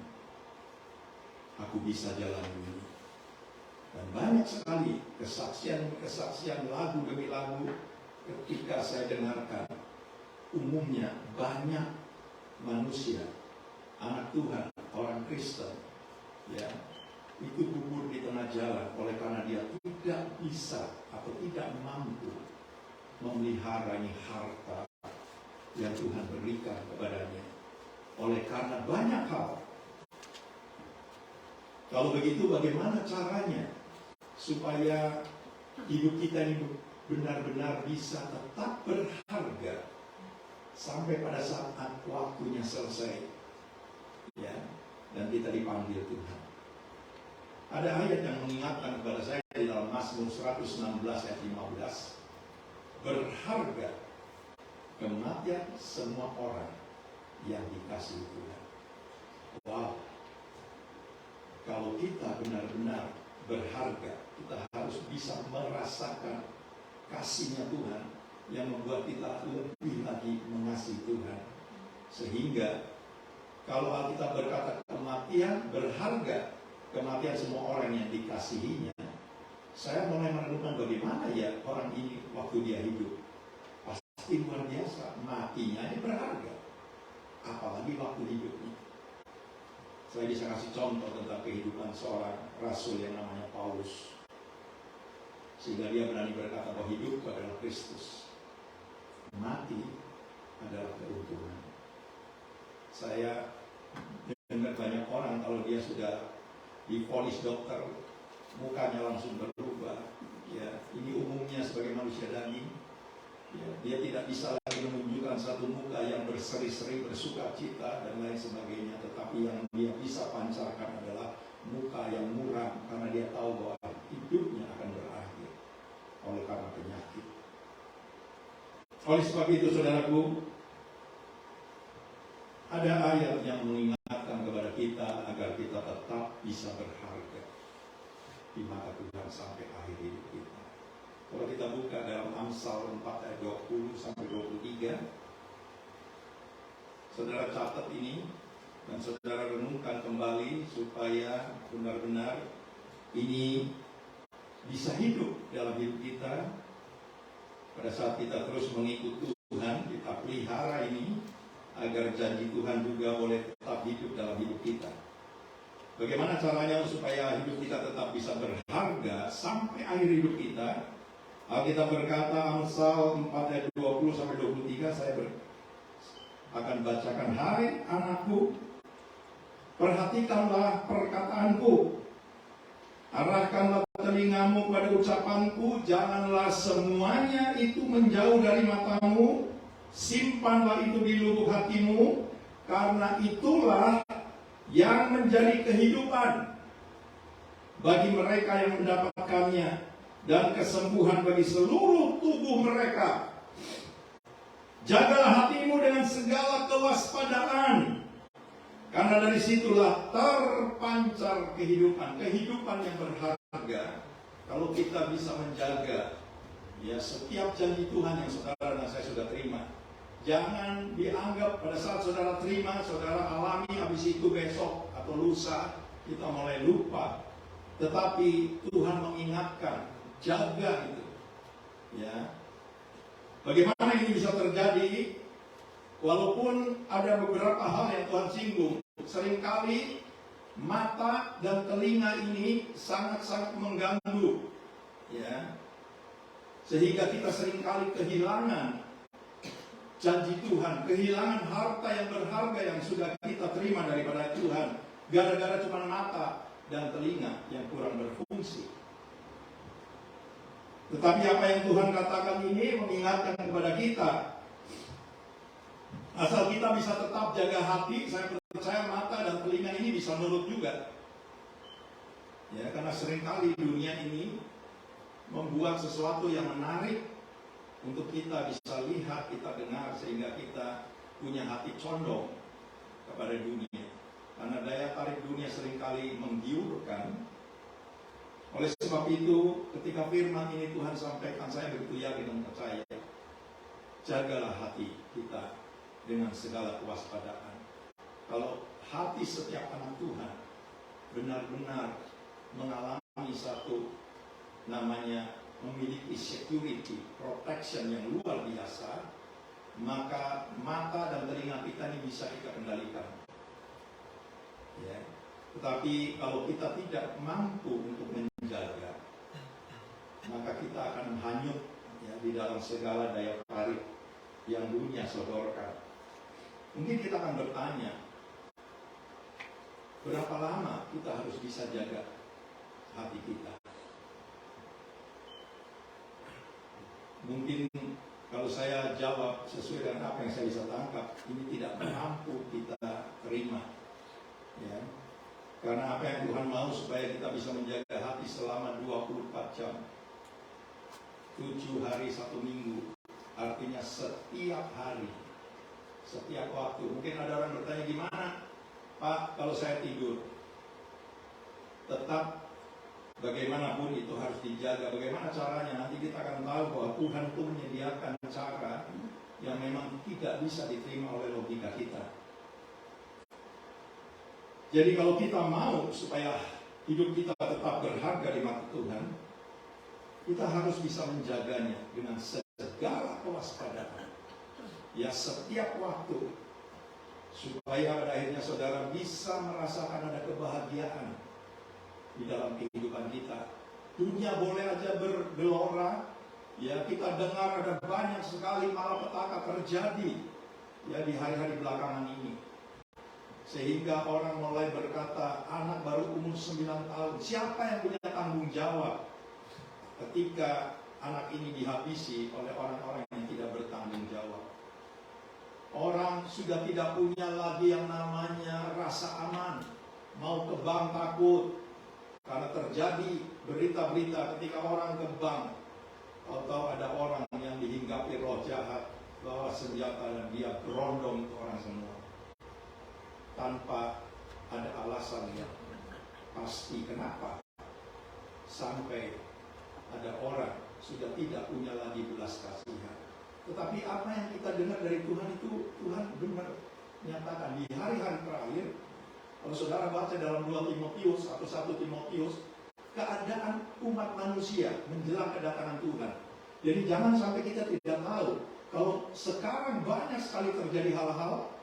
aku bisa jalan ini? Dan banyak sekali kesaksian lagu demi lagu ketika saya dengarkan. Umumnya banyak manusia, anak Tuhan, orang Kristen, ya, itu gugur di tengah jalan oleh karena dia tidak bisa atau tidak mampu memelihara ini harta yang Tuhan berikan kepadanya. Oleh karena banyak hal. Kalau begitu bagaimana caranya supaya hidup kita ini benar-benar bisa tetap berharga sampai pada saat waktunya selesai, ya, dan kita dipanggil Tuhan? Ada ayat yang mengingatkan kepada saya di dalam Mazmur 116 ayat 15. Berharga kematian semua orang yang dikasihi Tuhan. Wow. Kalau kita benar-benar berharga, kita harus bisa merasakan kasih-Nya Tuhan yang membuat kita lebih lagi mengasihi Tuhan. Sehingga kalau Alkitab berkata kematian berharga, kematian semua orang yang dikasihinya, saya mulai merenungkan bagaimana ya orang ini waktu dia hidup. pasti luar biasa. Matinya ini berharga, apalagi waktu hidupnya. Saya bisa kasih contoh tentang kehidupan seorang rasul yang namanya Paulus, sehingga dia berani berkata bahwa hidup adalah Kristus, mati adalah keuntungan. Saya dengar banyak orang kalau dia sudah divonis dokter, mukanya langsung berubah. Ya, ini umumnya sebagai manusia daging. Ya, dia tidak bisa lagi menunjukkan satu muka yang berseri-seri, bersuka cita dan lain sebagainya. Tetapi yang dia bisa pancarkan adalah muka yang muram, karena dia tahu bahwa hidupnya akan berakhir oleh karena penyakit. Oleh sebab itu, saudaraku, ada ayat yang mengingatkan kepada kita agar kita tetap bisa berharga di mata Tuhan sampai akhir hidup kita. Kalau kita buka dalam Amsal 4 ayat 20 sampai 23, saudara catat ini dan saudara renungkan kembali supaya benar-benar ini bisa hidup dalam hidup kita. Pada saat kita terus mengikut Tuhan, kita pelihara ini agar janji Tuhan juga boleh tetap hidup dalam hidup kita. Bagaimana caranya supaya hidup kita tetap bisa berharga sampai akhir hidup kita? Alkitab berkata, Amsal 4 ayat 20 sampai 23, saya akan bacakan. Hai anakku, perhatikanlah perkataanku, arahkanlah telingamu pada ucapanku, janganlah semuanya itu menjauh dari matamu, simpanlah itu di lubuk hatimu, karena itulah yang menjadi kehidupan bagi mereka yang mendapatkannya, dan kesembuhan bagi seluruh tubuh mereka. Jagalah hatimu dengan segala kewaspadaan, karena dari situlah terpancar kehidupan yang berharga. Kalau kita bisa menjaga ya setiap janji Tuhan yang saudara dan saya sudah terima, jangan dianggap pada saat saudara terima, saudara alami, habis itu besok atau lusa kita mulai lupa. Tetapi Tuhan mengingatkan, jaga itu. Ya. Bagaimana ini bisa terjadi? Walaupun ada beberapa hal yang Tuhan singgung, seringkali mata dan telinga ini sangat-sangat mengganggu, ya, sehingga kita seringkali kehilangan janji Tuhan, kehilangan harta yang berharga yang sudah kita terima daripada Tuhan, gara-gara cuma mata dan telinga yang kurang berfungsi. Tetapi apa yang Tuhan katakan ini mengingatkan kepada kita, asal kita bisa tetap jaga hati, saya percaya mata dan telinga ini bisa nurut juga. Ya, karena seringkali dunia ini membuat sesuatu yang menarik untuk kita bisa lihat, kita dengar, sehingga kita punya hati condong kepada dunia. Karena daya tarik dunia seringkali menggiurkan. Oleh sebab itu, ketika firman ini Tuhan sampaikan, saya begitu yakin dan percaya, jagalah hati kita dengan segala kewaspadaan. Kalau hati setiap anak Tuhan benar-benar mengalami satu namanya memiliki security, protection yang luar biasa, maka mata dan telinga kita ini bisa kita kendalikan. Ya. Tetapi kalau kita tidak mampu untuk menjaga, maka kita akan hanyut ya, di dalam segala daya tarik yang dunia sodorkan. Mungkin kita akan bertanya, berapa lama kita harus bisa jaga hati kita? Mungkin kalau saya jawab sesuai dengan apa yang saya bisa tangkap, ini tidak mampu kita terima. Ya. Karena apa yang Tuhan mau supaya kita bisa menjaga hati selama 24 jam, 7 hari 1 minggu, artinya setiap hari, setiap waktu. Mungkin ada orang bertanya, gimana Pak kalau saya tidur? Tetap bagaimanapun itu harus dijaga. Bagaimana caranya? Nanti kita akan tahu bahwa Tuhan itu menyediakan cara yang memang tidak bisa diterima oleh logika kita. Jadi kalau kita mau supaya hidup kita tetap berharga di mata Tuhan, kita harus bisa menjaganya dengan segala kewaspadaan. ya setiap waktu, supaya pada akhirnya saudara bisa merasakan ada kebahagiaan di dalam kehidupan kita. Dunia boleh aja bergelora, ya kita dengar ada banyak sekali malapetaka terjadi ya di hari-hari belakangan ini. Sehingga orang mulai berkata, anak baru umur 9 tahun, siapa yang punya tanggung jawab ketika anak ini dihabisi oleh orang-orang yang tidak bertanggung jawab? Orang sudah tidak punya lagi yang namanya rasa aman, mau ke bank takut, karena terjadi berita-berita ketika orang ke bank, atau ada orang yang dihinggapi roh jahat, bawa senjata dan dia berondong ke orang semua tanpa ada alasan yang pasti kenapa sampai ada orang sudah tidak punya lagi belas kasihan. Tetapi apa yang kita dengar dari Tuhan itu, Tuhan benar menyatakan di hari-hari terakhir. Kalau saudara baca dalam 2 Timotius atau 1 Timotius, keadaan umat manusia menjelang kedatangan Tuhan. Jadi jangan sampai kita tidak tahu kalau sekarang banyak sekali terjadi hal-hal.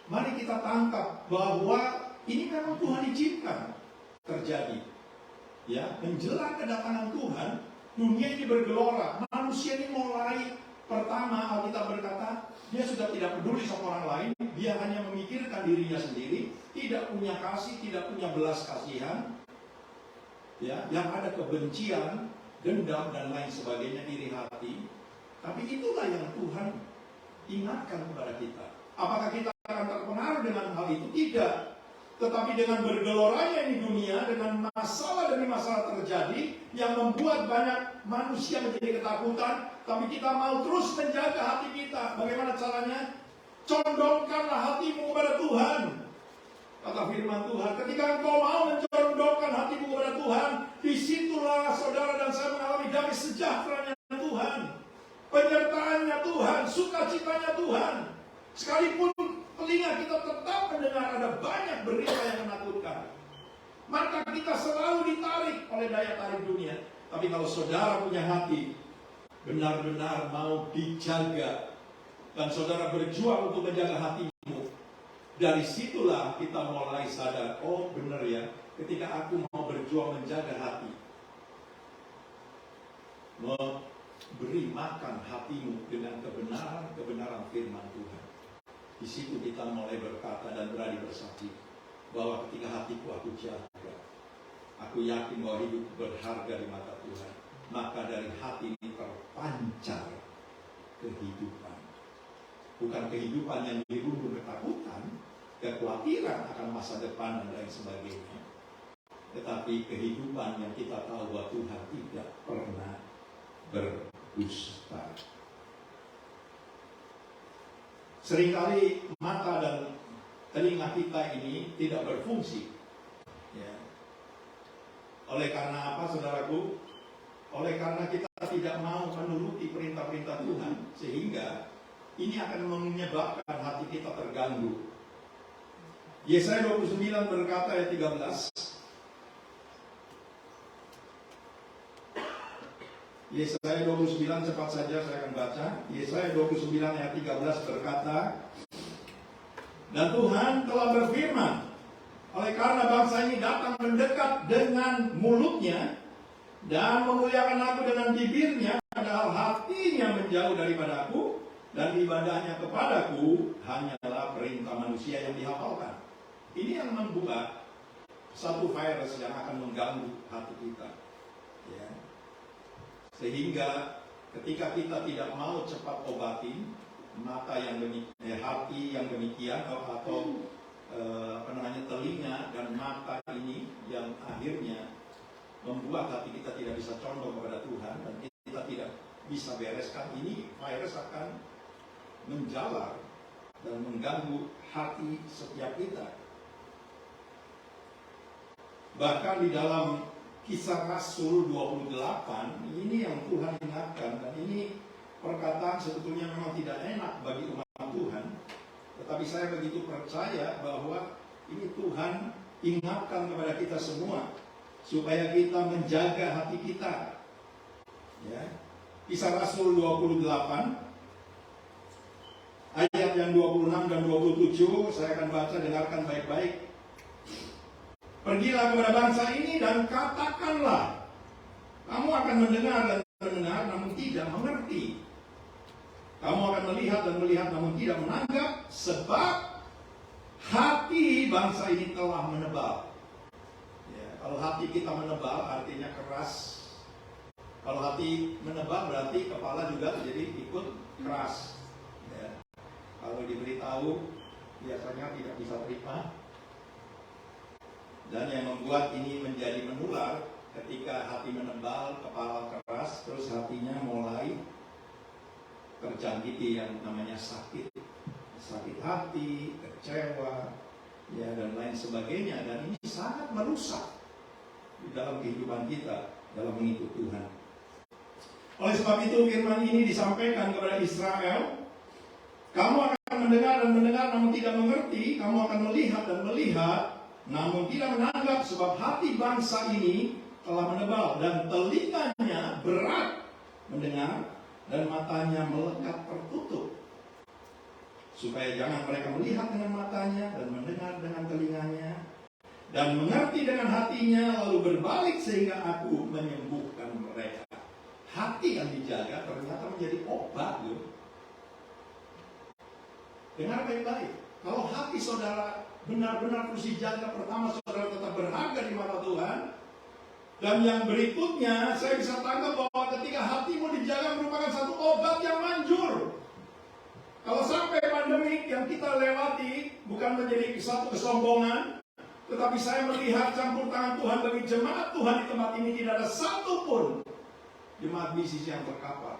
Mari kita tangkap bahwa ini memang Tuhan izinkan terjadi. Ya, menjelang kedatangan Tuhan, dunia ini bergelora. Manusia ini mulai pertama, Alkitab berkata, dia sudah tidak peduli sama orang lain, dia hanya memikirkan dirinya sendiri, tidak punya kasih, tidak punya belas kasihan. Ya, yang ada kebencian, dendam dan lain sebagainya, iri hati. Tapi itulah yang Tuhan ingatkan kepada kita. Apakah kita akan terpengaruh dengan hal itu? Tidak. Tetapi dengan bergeloranya ini dunia, dengan masalah demi masalah terjadi, yang membuat banyak manusia menjadi ketakutan, tapi kita mau terus menjaga hati kita. Bagaimana caranya? Condongkanlah hatimu kepada Tuhan. Kata firman Tuhan, ketika engkau mau mencondongkan hatimu kepada Tuhan, disitulah saudara dan saya mengalami damai sejahteranya Tuhan, penyertaannya Tuhan, sukacitanya Tuhan. Sekalipun telinga kita tetap mendengar ada banyak berita yang menakutkan, maka kita selalu ditarik oleh daya tarik dunia. Tapi kalau saudara punya hati benar-benar mau dijaga, dan saudara berjuang untuk menjaga hatimu, dari situlah kita mulai sadar, oh benar ya, ketika aku mau berjuang menjaga hati, memberi makan hatimu dengan kebenaran firman Tuhan. Di situ kita mulai berkata dan berani bersaksi bahwa ketika hatiku aku jaga, aku yakin bahwa hidup berharga di mata Tuhan, maka dari hati ini terpancar kehidupan. Bukan kehidupan yang dirundung ketakutan, kekhawatiran akan masa depan dan lain sebagainya, tetapi kehidupan yang kita tahu bahwa Tuhan tidak pernah berdusta. Seringkali mata dan telinga kita ini tidak berfungsi. Ya. Oleh karena apa, saudaraku? Oleh karena kita tidak mau menuruti perintah-perintah Tuhan, sehingga ini akan menyebabkan hati kita terganggu. Yesaya 29 berkata ayat 13. Yesaya 29, cepat saja saya akan baca. Yesaya 29 ayat 13 berkata, dan Tuhan telah berfirman, oleh karena bangsa ini datang mendekat dengan mulutnya dan memuliakan aku dengan bibirnya, padahal hatinya menjauh daripada aku, dan ibadahnya kepadaku hanyalah perintah manusia yang dihafalkan. Ini yang membuat satu virus yang akan mengganggu hati kita. Ya. Sehingga ketika kita tidak mau cepat obati mata yang demikian, hati yang demikian, atau telinga dan mata ini yang akhirnya membuat hati kita tidak bisa condong kepada Tuhan dan kita tidak bisa bereskan, ini virus akan menjalar dan mengganggu hati setiap kita. Bahkan di dalam Kisah Rasul 28, ini yang Tuhan ingatkan, dan ini perkataan sebetulnya memang tidak enak bagi umat Tuhan, tetapi saya begitu percaya bahwa ini Tuhan ingatkan kepada kita semua supaya kita menjaga hati kita. Ya. Kisah Rasul 28 ayat yang 26 dan 27, saya akan baca, dengarkan baik-baik. Pergilah kepada bangsa ini dan katakanlah, kamu akan mendengar dan mendengar namun tidak mengerti. Kamu akan melihat dan melihat namun tidak menanggap, sebab hati bangsa ini telah menebal. Ya, kalau hati kita menebal artinya keras. Kalau hati menebal berarti kepala juga jadi ikut keras. Ya. Kalau diberitahu biasanya tidak bisa terima. Dan yang membuat ini menjadi menular ketika hati menebal, kepala keras, terus hatinya mulai terjangkiti yang namanya sakit hati, kecewa, ya, dan lain sebagainya. Dan ini sangat merusak di dalam kehidupan kita dalam mengikut Tuhan. Oleh sebab itu firman ini disampaikan kepada Israel, kamu akan mendengar dan mendengar namun tidak mengerti, kamu akan melihat dan melihat namun tidak menanggap, sebab hati bangsa ini telah menebal dan telinganya berat mendengar dan matanya melekat tertutup, supaya jangan mereka melihat dengan matanya dan mendengar dengan telinganya dan mengerti dengan hatinya lalu berbalik sehingga aku menyembuhkan mereka. Hati yang dijaga ternyata menjadi obat loh. Dengar baik-baik. Kalau hati saudara benar-benar harus dijaga, pertama saudara tetap berharga di mata Tuhan. Dan yang berikutnya, saya bisa tangkap bahwa ketika hatimu dijaga merupakan satu obat yang manjur. Kalau sampai pandemi yang kita lewati bukan menjadi satu kesombongan, tetapi saya melihat campur tangan Tuhan bagi jemaat Tuhan di tempat ini, tidak ada satupun jemaat bisnis yang terkapar.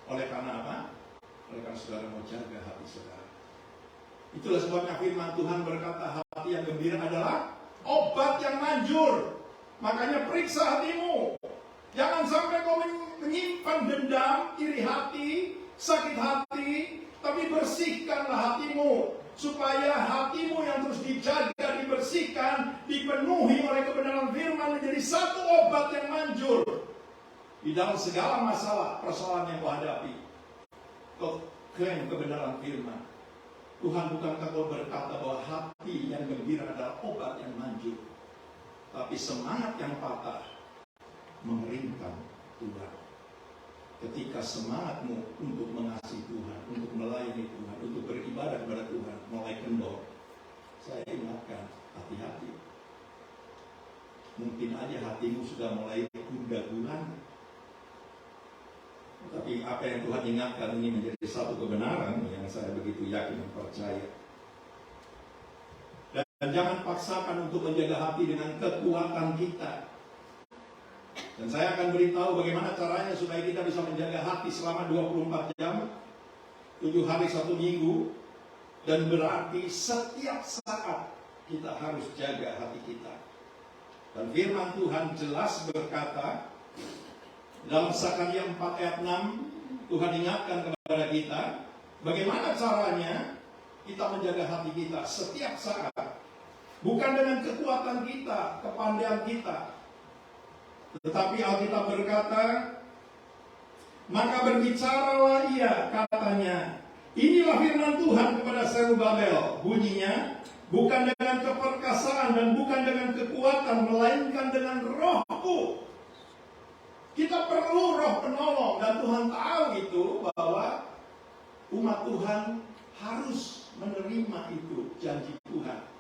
Oleh karena apa? Oleh karena saudara mau jaga hati saudara. Itulah sebabnya firman Tuhan berkata, hati yang gembira adalah obat yang manjur. Makanya periksa hatimu. Jangan sampai kau menyimpan dendam, iri hati, sakit hati, tapi bersihkanlah hatimu. Supaya hatimu yang terus dijaga, dibersihkan, dipenuhi oleh kebenaran firman menjadi satu obat yang manjur. Di dalam segala masalah, persoalan yang kau hadapi, kau klaim kebenaran firman. Tuhan bukankah kau berkata bahwa hati yang gembira adalah obat yang manjur, tapi semangat yang patah mengeringkan Tuhan. Ketika semangatmu untuk mengasihi Tuhan, untuk melayani Tuhan, untuk beribadah kepada Tuhan mulai kendor, saya ingatkan, hati-hati. Mungkin aja hatimu sudah mulai gundah-gulana. Tapi apa yang Tuhan ingatkan ini menjadi satu kebenaran yang saya begitu yakin dan percaya. Dan jangan paksakan untuk menjaga hati dengan kekuatan kita. Dan saya akan beritahu bagaimana caranya supaya kita bisa menjaga hati selama 24 jam, 7 hari 1 minggu. Dan berarti setiap saat kita harus jaga hati kita. Dan firman Tuhan jelas berkata, dalam Zakaria 4 ayat 6, Tuhan ingatkan kepada kita, bagaimana caranya kita menjaga hati kita setiap saat. Bukan dengan kekuatan kita, kepandaian kita. Tetapi Alkitab berkata, maka berbicaralah ia, katanya, inilah firman Tuhan kepada Zerubabel, bunyinya, bukan dengan keperkasaan dan bukan dengan kekuatan, melainkan dengan rohku. Kita perlu roh penolong, dan Tuhan tahu itu bahwa umat Tuhan harus menerima itu janji Tuhan.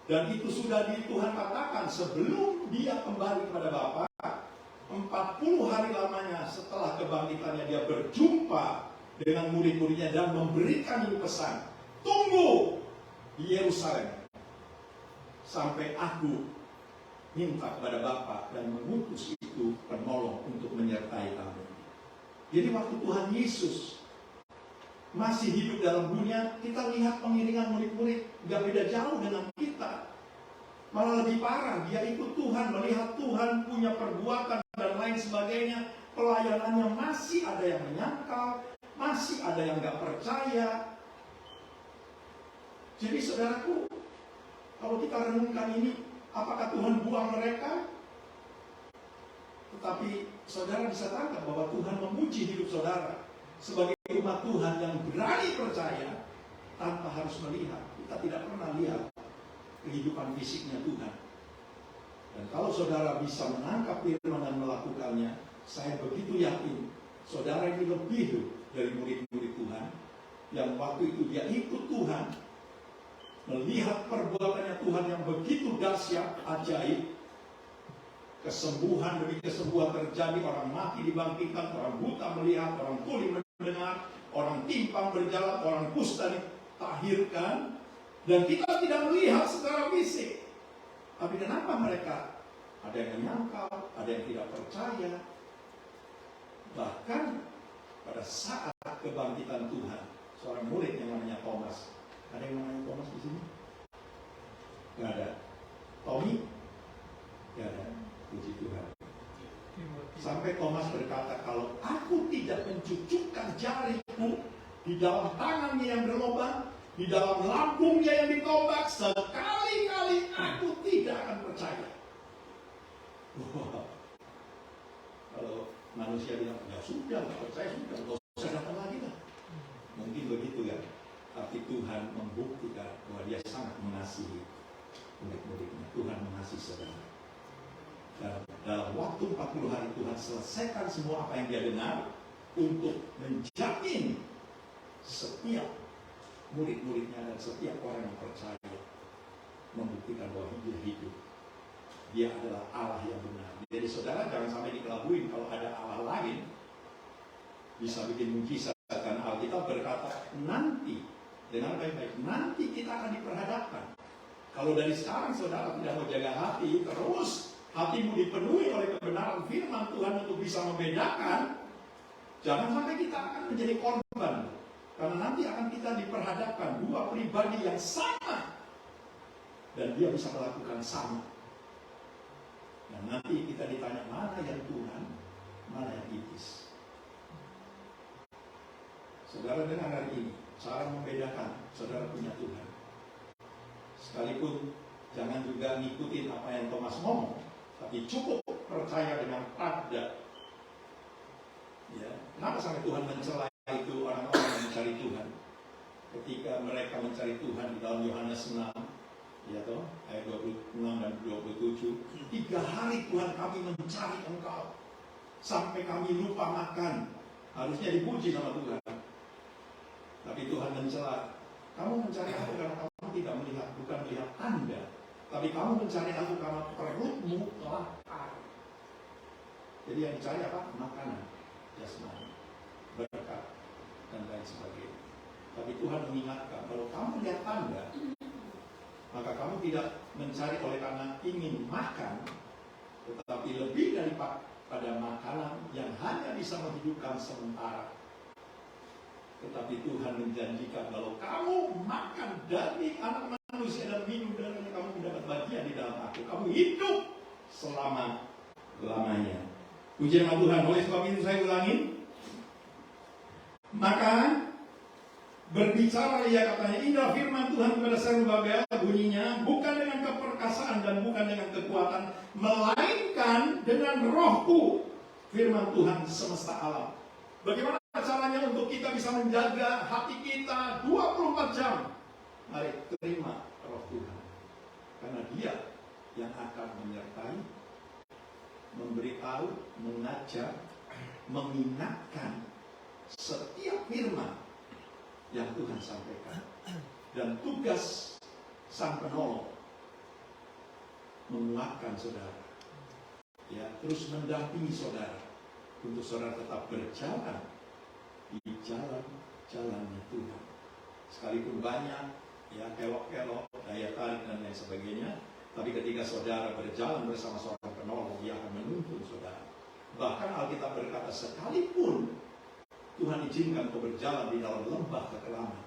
Dan itu sudah Tuhan katakan sebelum dia kembali kepada Bapa, 40 hari lamanya setelah kebangkitannya dia berjumpa dengan murid-muridnya dan memberikan ini pesan, tunggu di Yerusalem sampai aku minta kepada Bapa dan mengutus itu penolong untuk menyertai kamu. Jadi waktu Tuhan Yesus masih hidup dalam dunia, kita lihat pengiringan murid-murid gak beda jauh dengan kita. Malah lebih parah, dia ikut Tuhan, melihat Tuhan punya perbuatan dan lain sebagainya. Pelayanannya masih ada yang menyangkal, masih ada yang gak percaya. Jadi saudaraku, kalau kita renungkan ini, apakah Tuhan buang mereka? Tetapi saudara bisa tangkap bahwa Tuhan memuji hidup saudara. Sebagai umat Tuhan yang berani percaya tanpa harus melihat. Kita tidak pernah lihat kehidupan fisiknya Tuhan. Dan kalau saudara bisa menangkap firman dan melakukannya, saya begitu yakin saudara ini lebih dari murid-murid Tuhan yang waktu itu dia ikut Tuhan, melihat perbuatannya Tuhan yang begitu dahsyat, ajaib, kesembuhan demi kesembuhan terjadi, orang mati dibangkitkan, orang buta melihat, orang tuli mendengar, orang timpang berjalan, orang kusta ditahirkan, dan kita tidak melihat secara fisik. Tapi kenapa mereka? Ada yang menyangkal, ada yang tidak percaya. Bahkan pada saat kebangkitan Tuhan, seorang murid yang namanya Thomas. Ada yang namanya Thomas di sini? Gak ada. Tommy? Gak ada. Puji Tuhan. Sampai Thomas berkata, kalau aku tidak mencucukkan jariku di dalam tangannya yang berlubang, di dalam lambungnya yang ditobak, sekali-kali aku tidak akan percaya. Wow. Kalau manusia bilang, ya sudah, nggak percaya sudah, nggak usah datang lagi lah. Mungkin begitu ya. Tapi Tuhan membuktikan bahwa Dia sangat mengasihi murid-muridnya. Tuhan mengasihi saudara. Dan dalam waktu 40 hari Tuhan selesaikan semua apa yang Dia dengar untuk menjamin setiap murid-muridnya dan setiap orang yang percaya, membuktikan bahwa Dia hidup. Dia adalah Allah yang benar. Jadi saudara jangan sampai dikelabuin kalau ada Allah lain bisa bikin mujizat. Dan Alkitab berkata nanti, dengar baik-baik, nanti kita akan diperhadapkan. Kalau dari sekarang saudara tidak mau jaga hati, terus hatimu dipenuhi oleh kebenaran firman Tuhan untuk bisa membedakan, jangan sampai kita akan menjadi korban. Karena nanti akan kita diperhadapkan dua pribadi yang sama dan dia bisa melakukan sama. Dan nanti kita ditanya mana yang Tuhan, mana yang iblis. Saudara dengar hari ini, cara membedakan saudara punya Tuhan. Sekalipun jangan juga ngikutin apa yang Thomas ngomong, tapi cukup percaya dengan pada. Ya, kenapa sampai Tuhan mencela itu orang-orang yang mencari Tuhan? Ketika mereka mencari Tuhan di dalam Yohanes 6, ya toh, ayat 26 dan 27, 3 hari Tuhan kami mencari Engkau sampai kami lupa makan. Harusnya dipuji sama Tuhan. Tapi Tuhan mencela, kamu mencari aku karena kamu tidak melihat, bukan melihat Anda. Tapi kamu mencari aku karena perutmu lapar. Jadi yang dicari apa? Makanan, jasmani, berkat, dan lain sebagainya. Tapi Tuhan mengingatkan, kalau kamu lihat Anda, maka kamu tidak mencari oleh karena ingin makan, tetapi lebih daripada makanan yang hanya bisa menghidupkan sementara. Tetapi Tuhan menjanjikan kalau kamu makan daging anak manusia dan minum darahnya, kamu mendapat bagian di dalam aku. Kamu hidup selama-lamanya. Puji nama Tuhan. Oleh sebab itu saya ulangi. Maka berbicara ia katanya, indah firman Tuhan kepada Zerubabel, bunyinya bukan dengan keperkasaan dan bukan dengan kekuatan, melainkan dengan rohku, firman Tuhan semesta alam. Bagaimana caranya untuk kita bisa menjaga hati kita 24 jam? Mari terima roh Tuhan. Karena Dia yang akan menyertai, memberitahu, mengajar, mengingatkan setiap firman yang Tuhan sampaikan. Dan tugas Sang Penolong menguatkan saudara, ya, terus mendampingi saudara untuk saudara tetap berjalan di jalan-jalannya Tuhan. Sekalipun banyak ya kelok-kelok, daya tarik dan lain sebagainya, tapi ketika saudara berjalan bersama seorang penolong, Dia akan menuntun saudara. Bahkan Alkitab berkata, sekalipun Tuhan izinkan kau berjalan di dalam lembah kekelaman,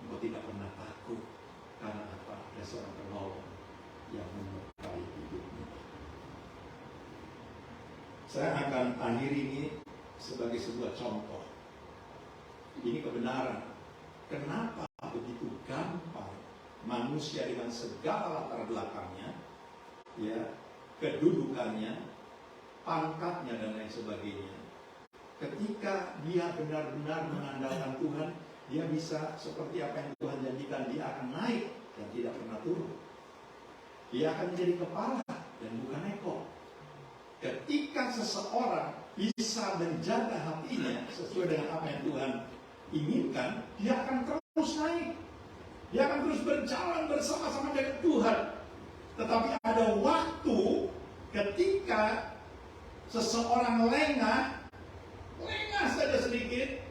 engkau tidak pernah takut. Karena apa? Ada seorang penolong yang menyertai hidupmu. Saya akan akhiri ini sebagai sebuah contoh. Ini kebenaran. Kenapa begitu gampang manusia dengan segala latar belakangnya, ya, kedudukannya, pangkatnya dan lain sebagainya, Ketika dia benar-benar mengandalkan Tuhan, dia bisa seperti apa yang Tuhan janjikan, dia akan naik dan tidak pernah turun. Dia akan menjadi kepala dan bukan ekor. Ketika seseorang bisa menjaga hatinya sesuai dengan apa yang Tuhan inginkan, dia akan terus naik. Dia akan terus berjalan bersama-sama dengan Tuhan. Tetapi ada waktu ketika seseorang lengah saja sedikit,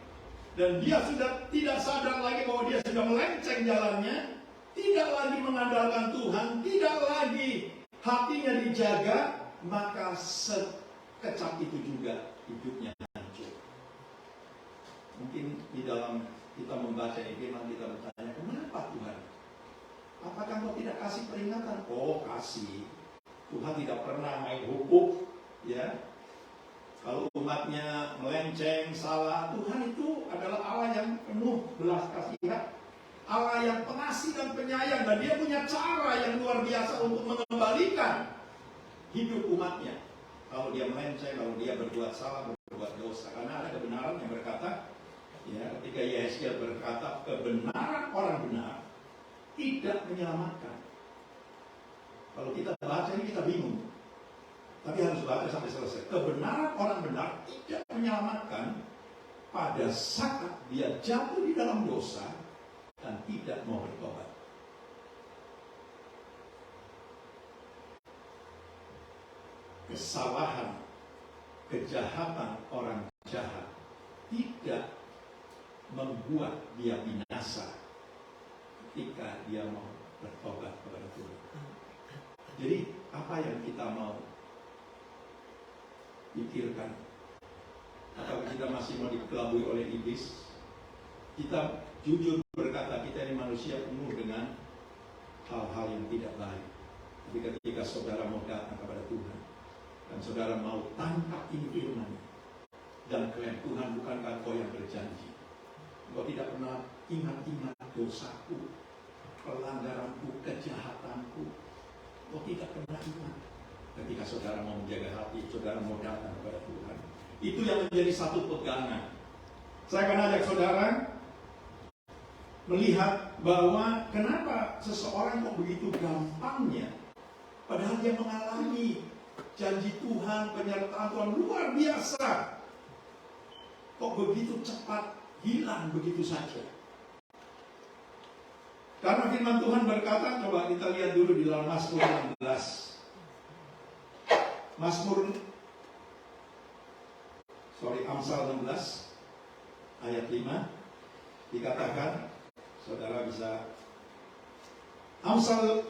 dan dia sudah tidak sadar lagi bahwa dia sudah melenceng jalannya, tidak lagi mengandalkan Tuhan, tidak lagi hatinya dijaga, maka sekecap itu juga hidupnya hancur. Mungkin di dalam kita membaca firman kita bertanya, kenapa Tuhan? Apakah Kau tidak kasih peringatan? Oh, kasih. Tuhan tidak pernah main hukum, ya. Kalau umatnya melenceng, salah, Tuhan itu adalah Allah yang penuh belas kasihan, Allah yang pengasih dan penyayang, dan Dia punya cara yang luar biasa untuk mengembalikan hidup umatnya. Kalau dia melenceng, kalau dia berbuat salah, berbuat dosa, karena ada kebenaran yang berkata, ya, ketika Yesaya berkata kebenaran orang benar tidak menyelamatkan. Kalau kita baca ini kita bingung. Tapi harus baca sampai selesai. Kebenaran orang benar tidak menyelamatkan pada saat dia jatuh di dalam dosa dan tidak mau bertobat. Kesalahan, kejahatan orang jahat tidak membuat dia binasa ketika dia mau bertobat kepada Tuhan. Jadi apa yang kita mau pikirkan? Apakah kita masih mau dikelabui oleh iblis? Kita jujur berkata kita ini manusia penuh dengan hal-hal yang tidak baik. Tapi ketika saudara mau datang kepada Tuhan dan saudara mau tangkap ini firman dan klaim, Tuhan, bukankah Kau yang berjanji? Kau tidak pernah ingat-ingat dosaku, pelanggaranku, kejahatanku. Kau tidak pernah ingat. Ketika saudara mau menjaga hati, saudara mau datang kepada Tuhan, itu yang menjadi satu pegangan. Saya akan ajak saudara melihat bahwa kenapa seseorang kok begitu gampangnya, padahal dia mengalami janji Tuhan, penyertaan Tuhan luar biasa, kok begitu cepat hilang begitu saja. Karena firman Tuhan berkata, coba kita lihat dulu di dalam Mazmur 16. Amsal 16 ayat 5 dikatakan, saudara bisa, Amsal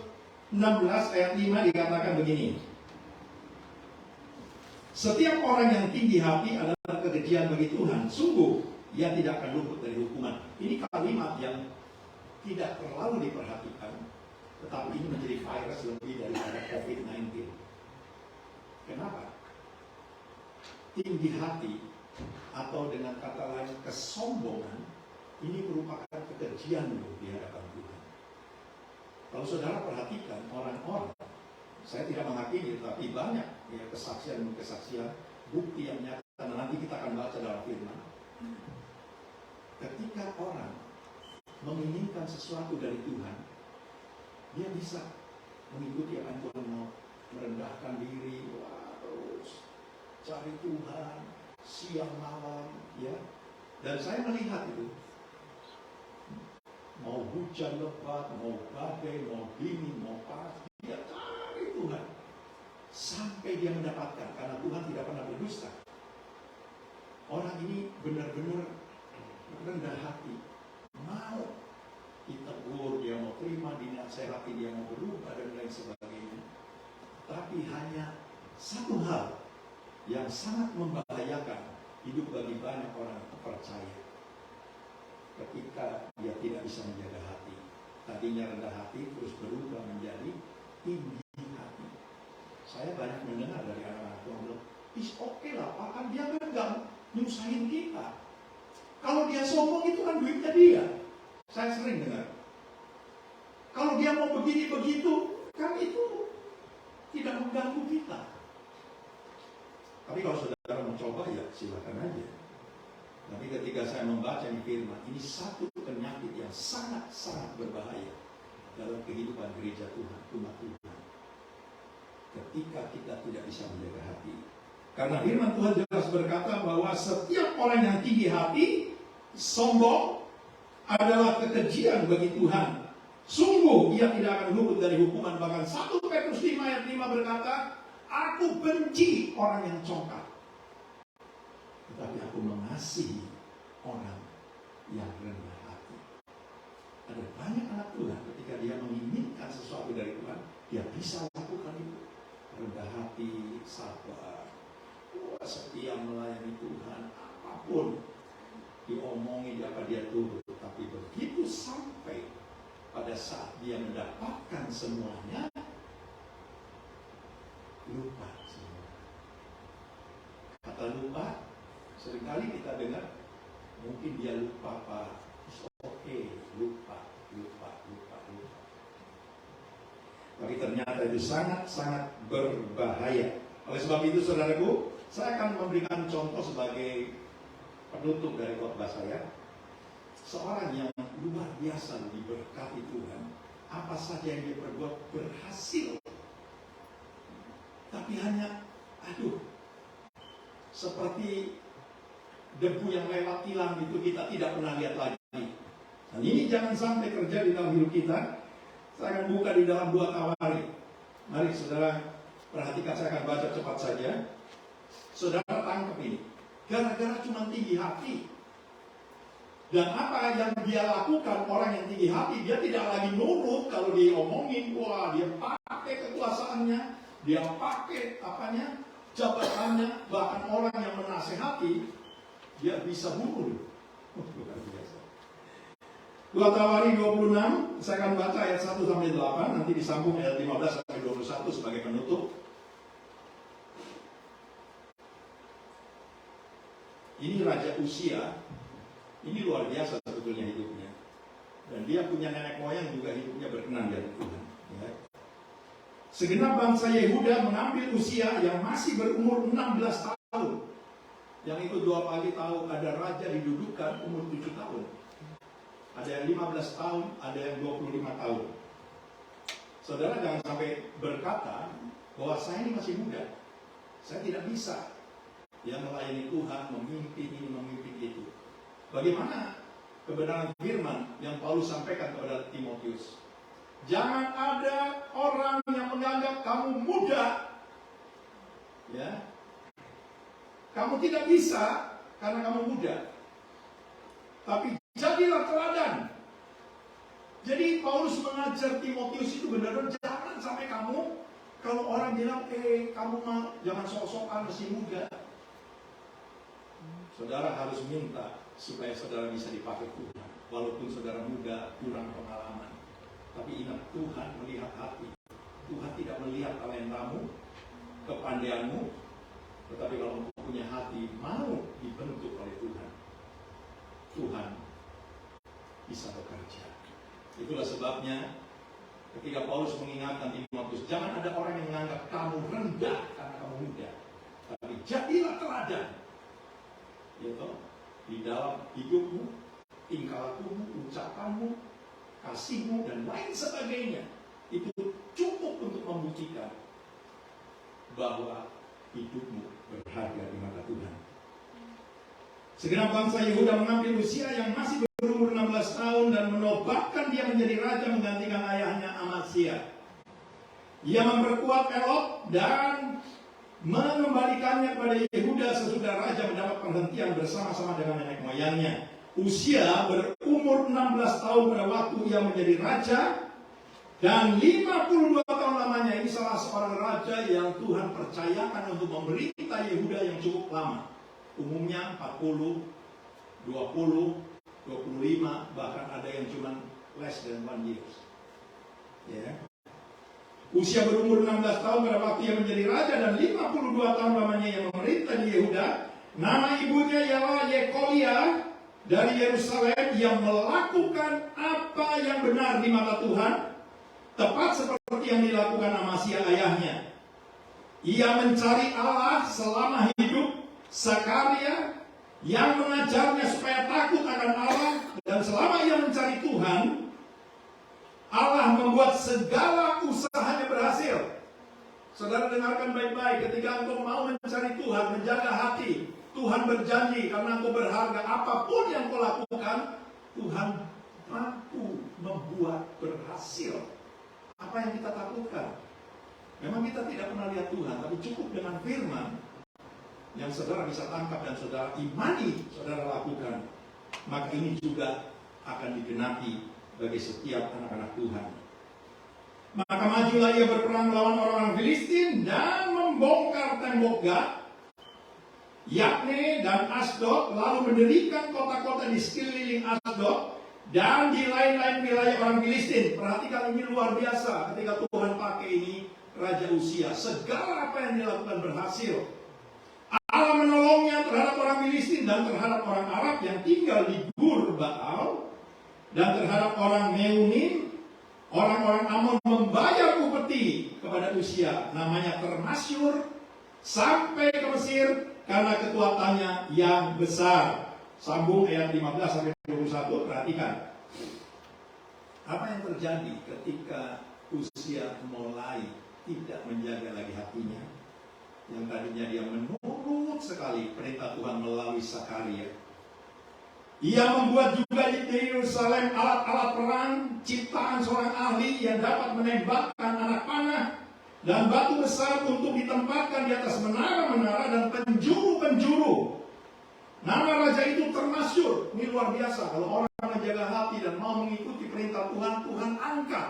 16 ayat 5 dikatakan begini, setiap orang yang tinggi hati adalah kekejian bagi Tuhan, sungguh ia tidak akan luput dari hukuman. Ini kalimat yang tidak terlalu diperhatikan, tetapi ini menjadi virus lebih daripada COVID-19. Kenapa? Tinggi hati atau dengan kata lain kesombongan ini merupakan kekejian di hadapan Tuhan. Kalau saudara perhatikan orang-orang, saya tidak menghakimi, tapi banyak ya, kesaksian bukti yang nyata, dan nanti kita akan baca dalam firman. Ketika orang menginginkan sesuatu dari Tuhan, dia bisa mengikuti apa yang Tuhan mau, merendahkan diri, terus cari Tuhan siang malam, ya. Dan saya melihat itu, mau hujan lebat, mau badai, mau dingin, mau panas, dia cari Tuhan sampai dia mendapatkan, karena Tuhan tidak pernah berdusta. Orang ini benar-benar rendah hati, mau ditegur, dia mau terima, dinasehati, dia mau berubah dan lain sebagainya. Tapi hanya satu hal yang sangat membahayakan hidup bagi banyak orang percaya, ketika dia tidak bisa menjaga hati. Tadinya rendah hati terus berubah menjadi tinggi hati. Saya banyak mendengar dari anak-anak yang bilang, oke lah Pak, kan dia kan gak nyusahin kita. Kalau dia sombong itu kan duitnya dia. Saya sering dengar. Kalau dia mau begini begitu, kan itu tidak mengganggu kita. Tapi kalau saudara mencoba, ya silakan aja. Tapi ketika saya membaca di firman, ini satu penyakit yang sangat-sangat berbahaya dalam kehidupan gereja Tuhan, umat Tuhan. Ketika kita tidak bisa menjaga hati. Karena firman Tuhan jelas berkata bahwa setiap orang yang tinggi hati, sombong, adalah kekejian bagi Tuhan. Sungguh ia tidak akan luput dari hukuman. Bahkan 1 Petrus 5 ayat 5 berkata, aku benci orang yang congkak, tetapi aku mengasihi orang yang rendah hati. Ada banyak anak Tuhan ketika dia menginginkan sesuatu dari Tuhan, dia bisa lakukan itu. Rendah hati, sabar, setia melayani Tuhan, apapun diomongi apa dia turut. Tapi begitu sampai pada saat dia mendapatkan semuanya, lupa semua. Kata lupa, seringkali kita dengar, mungkin dia lupa Pak, oke, lupa. Tapi ternyata itu sangat-sangat berbahaya. Oleh sebab itu saudaraku, saya akan memberikan contoh sebagai penutup dari khotbah saya. Seorang yang luar biasa diberkati Tuhan, apa saja yang dia perbuat berhasil. Tapi hanya, seperti debu yang lewat tilang itu, kita tidak pernah lihat lagi. Dan ini jangan sampai terjadi dalam hidup kita. Saya akan buka di dalam 2 Tawari. Mari saudara perhatikan, saya akan baca cepat saja. Saudara tangkap ini. Gara-gara cuma tinggi hati. Dan apa yang dia lakukan, orang yang tinggi hati, dia tidak lagi nurut kalau diomongin. Wah, dia pakai kekuasaannya, dia pakai jabatannya, bahkan orang yang menasehati, dia bisa bunuh. Bukan biasa. 2 Tawari 26, saya akan baca ayat 1-8, nanti disambung ayat 15-21 sebagai penutup. Ini Raja Uzia, ini luar biasa sebetulnya hidupnya. Dan dia punya nenek moyang juga hidupnya berkenan dari Tuhan. Ya. Segenap bangsa Yehuda mengambil Uzia yang masih berumur 16 tahun. Yang itu 2 kali tahu ada raja didudukan umur 7 tahun. Ada yang 15 tahun, ada yang 25 tahun. Saudara jangan sampai berkata bahwa saya ini masih muda. Saya tidak bisa melayani Tuhan, memimpin ini, memimpin itu. Bagaimana kebenaran firman yang Paulus sampaikan kepada Timotius? Jangan ada orang yang menganggap kamu muda. Ya. Kamu tidak bisa karena kamu muda. Tapi jadilah teladan. Jadi Paulus mengajar Timotius itu benar-benar jangan sampai kamu, kalau orang bilang, kamu mah jangan sok-sokan masih muda. Saudara harus minta supaya saudara bisa dipakai Tuhan. Walaupun saudara muda, kurang pengalaman. Tapi ingat, Tuhan melihat hati. Tuhan tidak melihat talentamu, kepandaianmu. Tetapi kalau engkau punya hati, mau dibentuk oleh Tuhan, Tuhan bisa bekerja. Itulah sebabnya ketika Paulus mengingatkan Timotius, jangan ada orang yang menganggap kamu rendah karena kamu muda. Tapi jadilah teladan. Yaitu di dalam hidupmu, tingkah lakumu, ucapanmu, kasihmu, dan lain sebagainya. Itu cukup untuk membuktikan bahwa hidupmu berharga di mata Tuhan. Segenap bangsa Yehuda mengambil Uzia yang masih berumur 16 tahun dan menobatkan dia menjadi raja menggantikan ayahnya Amasya. Ia memperkuat Elot dan mengembalikannya kepada Yehuda sesudah raja mendapat perhentian bersama-sama dengan nenek moyangnya. Uzia berumur 16 tahun pada waktu ia menjadi raja, dan 52 tahun lamanya. Ini salah seorang raja yang Tuhan percayakan untuk memerintah Yehuda yang cukup lama. Umumnya 40, 20, 25, bahkan ada yang cuma less than 1 year. Ya. Uzia berumur 16 tahun pada waktu ia menjadi raja, dan 52 tahun lamanya yang memerintah di Yehuda. Nama ibunya ialah Yekolia dari Yerusalem, yang melakukan apa yang benar di mata Tuhan, tepat seperti yang dilakukan Amasya ayahnya. Ia mencari Allah selama hidup. Sakaria yang mengajarnya supaya takut akan Allah, dan selama ia mencari Tuhan, Allah membuat segala usahanya berhasil. Saudara dengarkan baik-baik, ketika engkau mau mencari Tuhan, menjaga hati, Tuhan berjanji karena engkau berharga, apapun yang kau lakukan, Tuhan mampu membuat berhasil. Apa yang kita takutkan? Memang kita tidak pernah lihat Tuhan, tapi cukup dengan firman yang saudara bisa tangkap dan saudara imani, saudara lakukan, maka ini juga akan digenapi bagi setiap anak-anak Tuhan. Maka majulah ia berperang melawan orang-orang Filistin dan membongkar tembok Gat, Yakne dan Asdod, lalu mendirikan kota-kota di sekeliling Asdod dan di lain-lain wilayah orang Filistin. Perhatikan, ini luar biasa ketika Tuhan pakai ini Raja Uzia. Segala apa yang dilakukan berhasil. Allah menolongnya terhadap orang Filistin dan terhadap orang Arab yang tinggal di Gur Baal, dan terhadap orang Meunim. Orang-orang Amon membayar upeti kepada Uzia, namanya termasyur sampai ke Mesir karena kekuatannya yang besar. Sambung ayat 15-21, perhatikan. Apa yang terjadi ketika Uzia mulai tidak menjaga lagi hatinya? Yang tadinya dia menurut sekali perintah Tuhan melalui Sakaria. Ia membuat juga di Yerusalem alat-alat perang, ciptaan seorang ahli yang dapat menembakkan anak panah dan batu besar untuk ditempatkan di atas menara-menara dan penjuru-penjuru. Nama raja itu termasyur. Ini luar biasa. Kalau orang menjaga hati dan mau mengikuti perintah Tuhan, Tuhan angkat.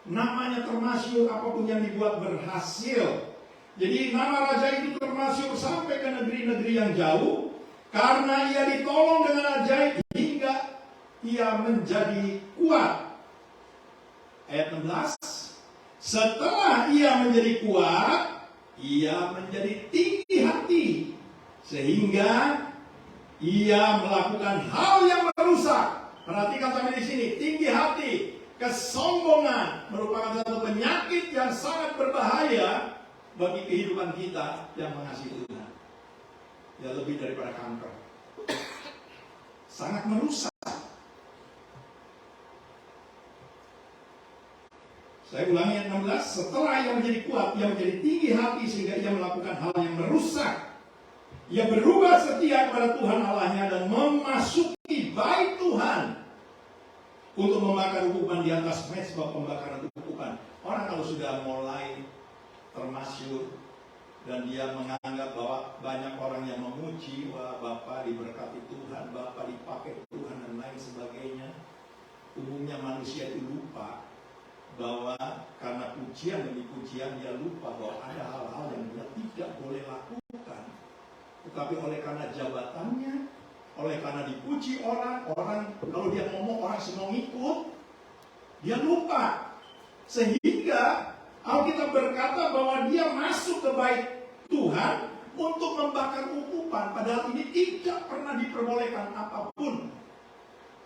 Namanya termasyur, apapun yang dibuat berhasil. Jadi nama raja itu termasyur sampai ke negeri-negeri yang jauh, karena ia ditolong dengan ajaib hingga ia menjadi kuat. Ayat 16. Setelah ia menjadi kuat, ia menjadi tinggi hati, sehingga ia melakukan hal yang merusak. Perhatikan sampai di sini, tinggi hati, kesombongan merupakan satu penyakit yang sangat berbahaya bagi kehidupan kita yang mengasihi Tuhan. Ya, lebih daripada kanker. Sangat merusak. Saya ulangi ayat 16. Setelah ia menjadi kuat, ia menjadi tinggi hati sehingga ia melakukan hal yang merusak. Ia berubah setia kepada Tuhan Allahnya dan memasuki bait Tuhan untuk membakar ukupan di atas mezbah pembakaran ukupan. Orang kalau sudah mulai termasyur dan dia menganggap bahwa banyak orang yang memuji, wah Bapak diberkati Tuhan, Bapak dipakai Tuhan dan lain sebagainya. Umumnya manusia itu lupa bahwa karena pujian demi pujian dia lupa bahwa ada hal-hal yang dia tidak boleh lakukan. Tetapi oleh karena jabatannya, oleh karena dipuji orang kalau dia ngomong orang semua ngikut, dia lupa. Sehingga Alkitab berkata bahwa dia masuk ke bait Tuhan untuk membakar ukupan, padahal ini tidak pernah diperbolehkan apapun.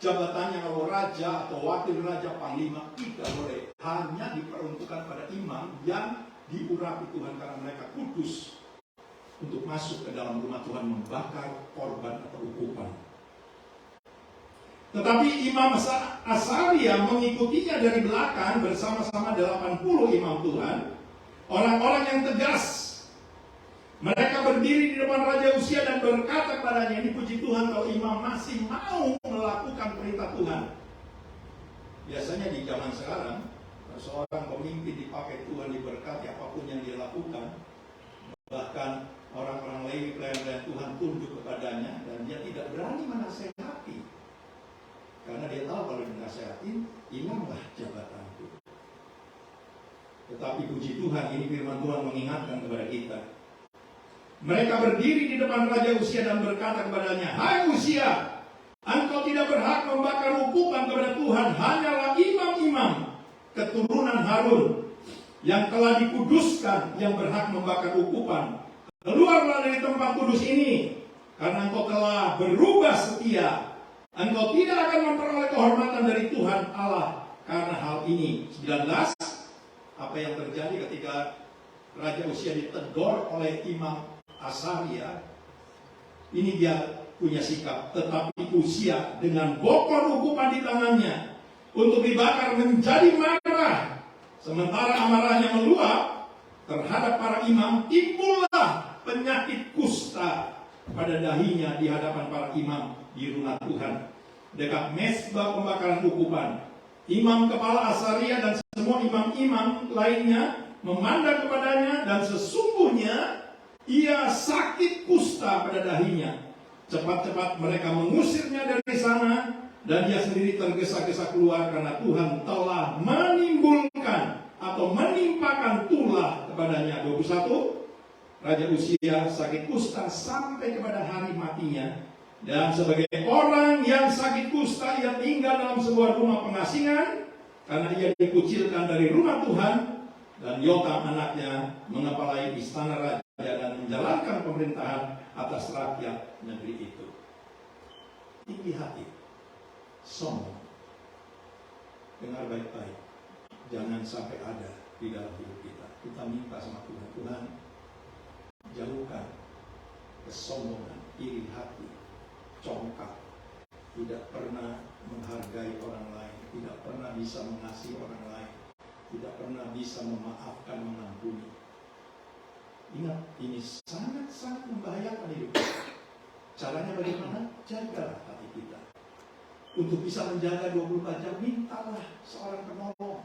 Jabatannya kalau raja atau wakil raja, panglima, tidak boleh. Hanya diperuntukkan pada imam yang diurapi Tuhan karena mereka kudus untuk masuk ke dalam rumah Tuhan membakar korban atau ukupan. Tetapi Imam Asaria mengikutinya dari belakang bersama-sama 80 imam Tuhan, orang-orang yang tegas. Mereka berdiri di depan Raja Uzia dan berkata kepadanya, ini puji Tuhan kalau imam masih mau melakukan perintah Tuhan. Biasanya di zaman sekarang, seorang pemimpin dipakai Tuhan, diberkati apapun yang dia lakukan, bahkan orang-orang Lewi, pelayan-pelayan Tuhan tunduk kepadanya dan dia tidak berani menasehati. Karena dia tahu kalau dinasehatin, hilanglah jabatanku. Tetapi puji Tuhan, ini firman Tuhan mengingatkan kepada kita. Mereka berdiri di depan Raja Uzia dan berkata kepadanya, hai Uzia, engkau tidak berhak membakar ukupan kepada Tuhan, hanyalah imam-imam keturunan Harun yang telah dikuduskan yang berhak membakar ukupan. Keluarlah dari tempat kudus ini, karena engkau telah berubah setia. Engkau tidak akan memperoleh kehormatan dari Tuhan Allah karena hal ini. 19. Apa yang terjadi ketika Raja Uzia ditegur oleh Imam Asaria? Ini dia punya sikap, tetapi usia dengan bokor hukuman di tangannya untuk dibakar menjadi marah. Sementara amarahnya meluap terhadap para imam, timbullah penyakit kusta pada dahinya di hadapan para imam di rumah Tuhan, dekat mezbah pembakaran ukupan. Imam kepala Asaria dan semua imam-imam lainnya memandang kepadanya, dan sesungguhnya ia sakit kusta pada dahinya. Cepat-cepat mereka mengusirnya dari sana, dan dia sendiri tergesa-gesa keluar karena Tuhan telah menimbulkan atau menimpakan tulah kepadanya. 21, Raja Uzia sakit kusta sampai kepada hari matinya, dan sebagai orang yang sakit kusta ia tinggal dalam sebuah rumah pengasingan karena ia dikucilkan dari rumah Tuhan. Dan Yotam anaknya mengepalai istana raja dan menjalankan pemerintahan atas rakyat negeri itu. Tinggi hati, sombong. Dengar baik-baik, jangan sampai ada di dalam hidup kita. Kita minta sama Tuhan, Tuhan, jauhkan kesombongan, iri hati, congkak, tidak pernah menghargai orang lain, tidak pernah bisa mengasihi orang lain, tidak pernah bisa memaafkan, mengampuni. Ingat, ini sangat-sangat membahayakan hidup kita. Caranya bagaimana? Jagalah hati kita. Untuk bisa menjaga 24 jam, mintalah seorang penolong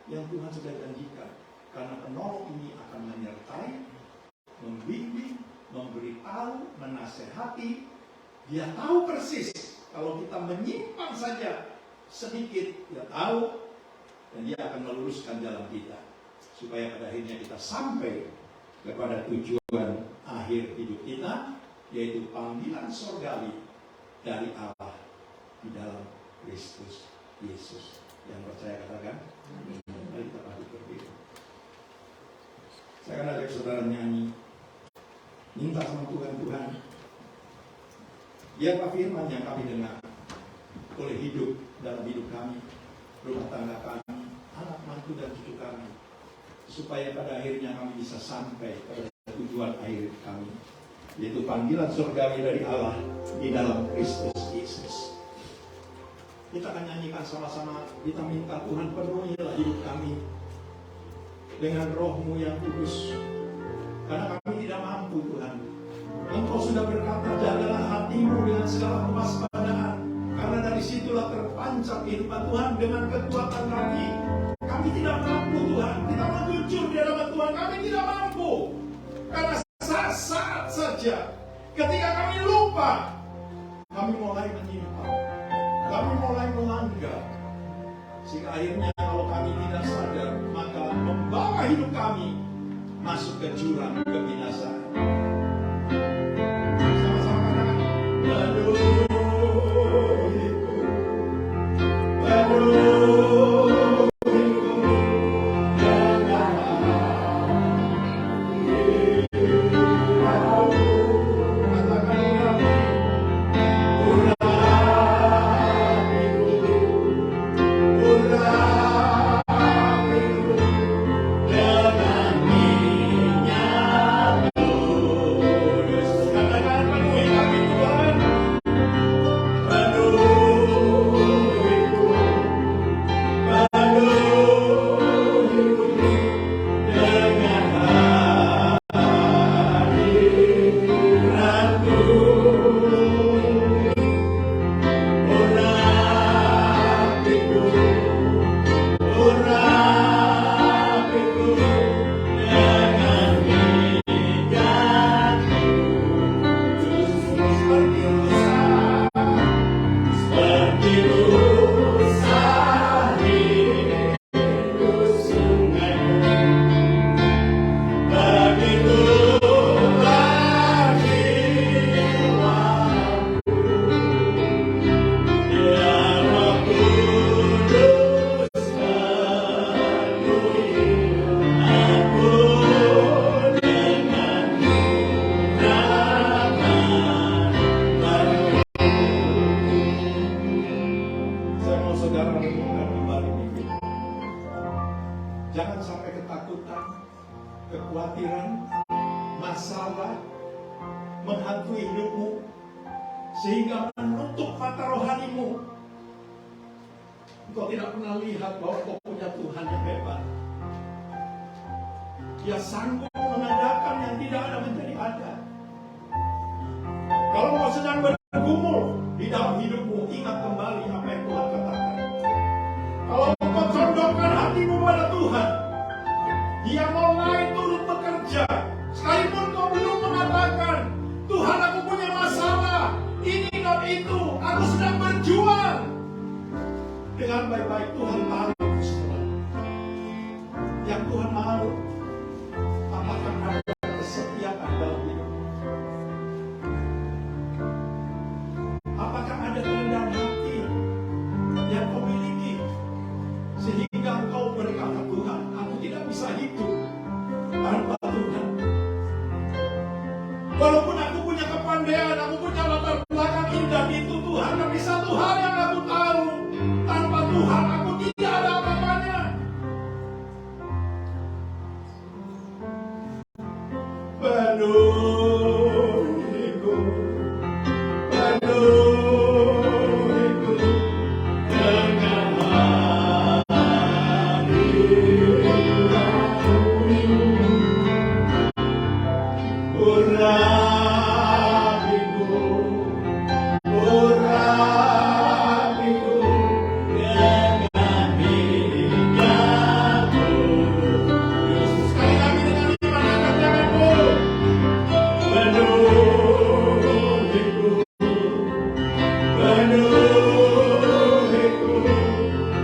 yang Tuhan sudah janjikan. Karena penolong ini akan menyertai, membimbing, memberitahu, menasehati. Dia tahu persis kalau kita menyimpang saja sedikit, dia tahu, dan dia akan meluruskan jalan kita supaya pada akhirnya kita sampai kepada tujuan akhir hidup kita, yaitu panggilan surgawi dari Allah di dalam Kristus Yesus. Yang percaya katakan, mari kita pasti berdiri. Saya akan ajak saudara nyanyi, minta sama Tuhan, Tuhan, biarlah firman yang kami dengar boleh hidup dalam hidup kami, rumah tangga kami, anak mantu dan cucu kami, supaya pada akhirnya kami bisa sampai pada tujuan akhir kami, yaitu panggilan surgawi dari Allah di dalam Kristus Yesus. Kita akan nyanyikan sama-sama, kita minta Tuhan penuhilah hidup kami dengan roh-Mu yang kudus, karena kami tidak mampu Tuhan. Engkau sudah berkata, jagalah hatimu dengan segala kewaspadaan, karena dari situlah terpancar kehidupan Tuhan. Dengan kekuatan kami tidak mampu Tuhan. Kita mau jujur di hadapan Tuhan, kami tidak mampu. Karena saat-saat saja ketika kami lupa, kami mulai menyimpang, kami mulai melanggar, sehingga akhirnya kalau kami tidak sadar, maka membawa hidup kami masuk ke jurang kebinasaan. Sama-sama katakan, jangan sampai ketakutan, kekhawatiran, masalah menghantui hidupmu, sehingga menutup mata rohanimu. Engkau tidak pernah lihat bahwa kau punya Tuhan yang hebat. Dia sanggup mengadakan yang tidak ada menjadi ada. Kalau kau sedang bergumul di dalam hidupmu, ingat kembali apa yang Tuhan katakan. Kalau kau condongkan hatimu pada Tuhan, Dia mulai turut bekerja. Sekalipun kau belum mengatakan, Tuhan, aku punya masalah, ini dan itu, aku sedang berjuang. Dengan baik-baik Tuhan tahu semua. Yang Tuhan mau, apakah ada kesetiaan dalam hidup? Apakah ada kerendahan hati yang kau miliki sehingga kau berkata, Tuhan, aku tidak bisa hidup tanpa Tuhan. Walaupun aku punya kepandaian, aku punya latar belakang indah itu Tuhan, tapi satu hal yang aku tahu, tanpa Tuhan aku tidak ada apa-apanya. Penuhiku, penuhiku dengan hadiratmu. Urapiku, urapiku dengan minyakmu. Yesus, sekali lagi dengan iman angkat tanganmu. Penuhiku, penuhiku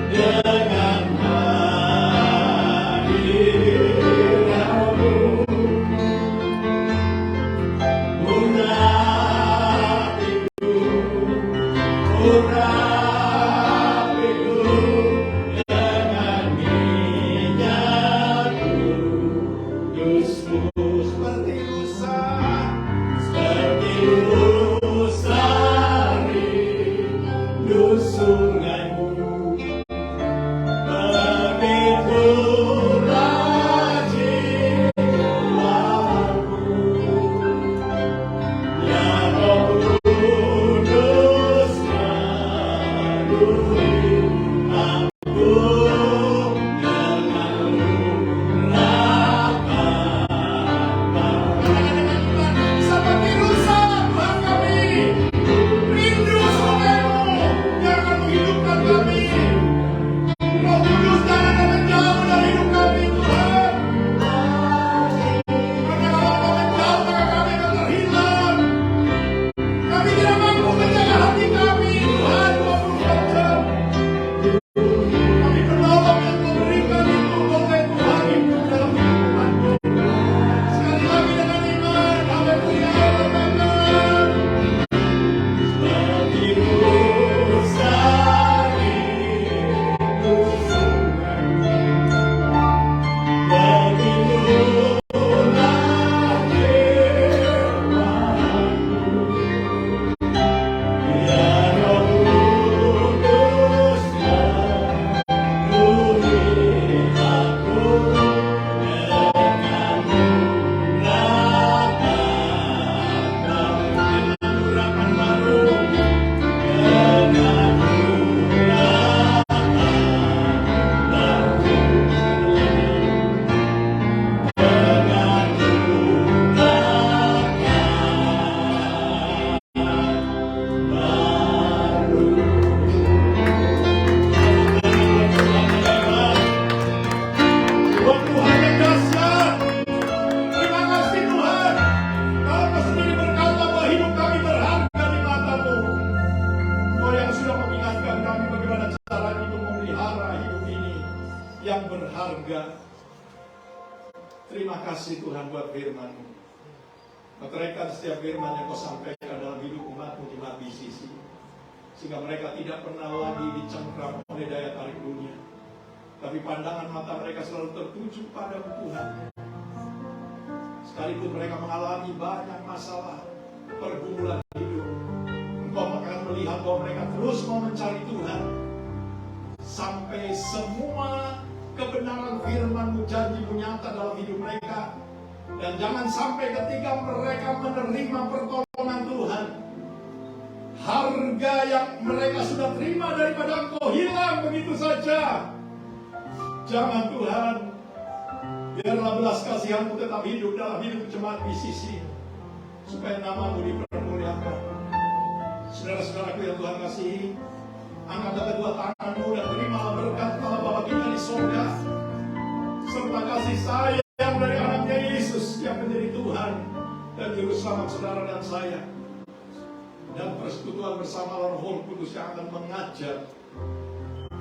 dengan hadiratmu. Urapiku, urapiku dengan minyakmu. Dusmu seperti rusa rindu sungaimu. Begitu rajin laku. Ya Roh Kudus penuhi aku dengan urapan. Seperti rusa Tuhan kami, rindu sungaimu yang akan menghidupkan kami. Roh Kudus jangan ada menjauh dari hidup kami Tuhan. Karena kalau kau menjauh maka kami akan terhilang. Kami tidak mampu menjaga hati kami, Tuhan, 24 jam. Kami penolong yang kau berikan itu oleh Tuhan hidup dalam hidup kami. Sekali lagi dengan iman, haleluya, katakan. Seperti rusa rindu sungaimu. Begitu ya Roh Kudus penuhi aku dengan urapan baru, dengan Tuhan yang dahsyat. Terima kasih Tuhan. Kalau Kau sendiri berkata bahwa hidup kami berharga di mata-Mu. Kau yang sudah mengingatkan kami bagaimana cara kita memelihara hidup ini yang berharga. Terima kasih Tuhan buat firman-Mu. Meteraikan setiap firman yang Kau sampaikan dalam hidup umat-Mu di mati sisi, sehingga mereka tidak pernah lagi dicengkram oleh daya tarik dunia, tapi pandangan mata mereka selalu tertuju pada Tuhan. Sekalipun mereka mengalami banyak masalah, pergumulan hidup, Engkau akan melihat bahwa mereka terus mau mencari Tuhan sampai semua kebenaran firman-Mu, janji-Mu nyata dalam hidup mereka. Dan jangan sampai ketika mereka menerima pertolongan Tuhan, surga yang mereka sudah terima daripada Engkau hilang begitu saja. Jangan Tuhan, biarlah belas kasihan-Mu tetap hidup dalam hidup jemaat PCC, supaya nama-Mu dipermuliakan. Saudara-saudaraku yang Tuhan kasihi, angkatlah kedua tangan-Mu dan terimalah berkat Allah Bapa kita di surga, serta kasih sayang dari anaknya Yesus yang menjadi Tuhan dan Juru Selamat saudara dan saya, dan persekutuan bersama Roh Kudus yang akan mengajar,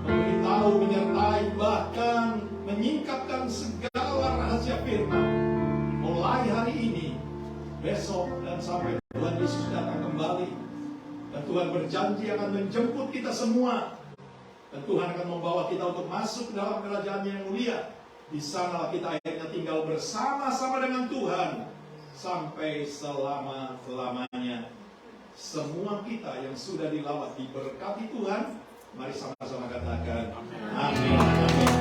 memberitahu, menyertai, bahkan menyingkapkan segala rahasia firman mulai hari ini, besok, dan sampai Tuhan Yesus datang kembali. Dan Tuhan berjanji akan menjemput kita semua, dan Tuhan akan membawa kita untuk masuk dalam kerajaan yang mulia. Di sanalah kita akhirnya tinggal bersama-sama dengan Tuhan sampai selama-lamanya. Semua kita yang sudah dilawat diberkati Tuhan. Mari sama-sama katakan amin. Amin.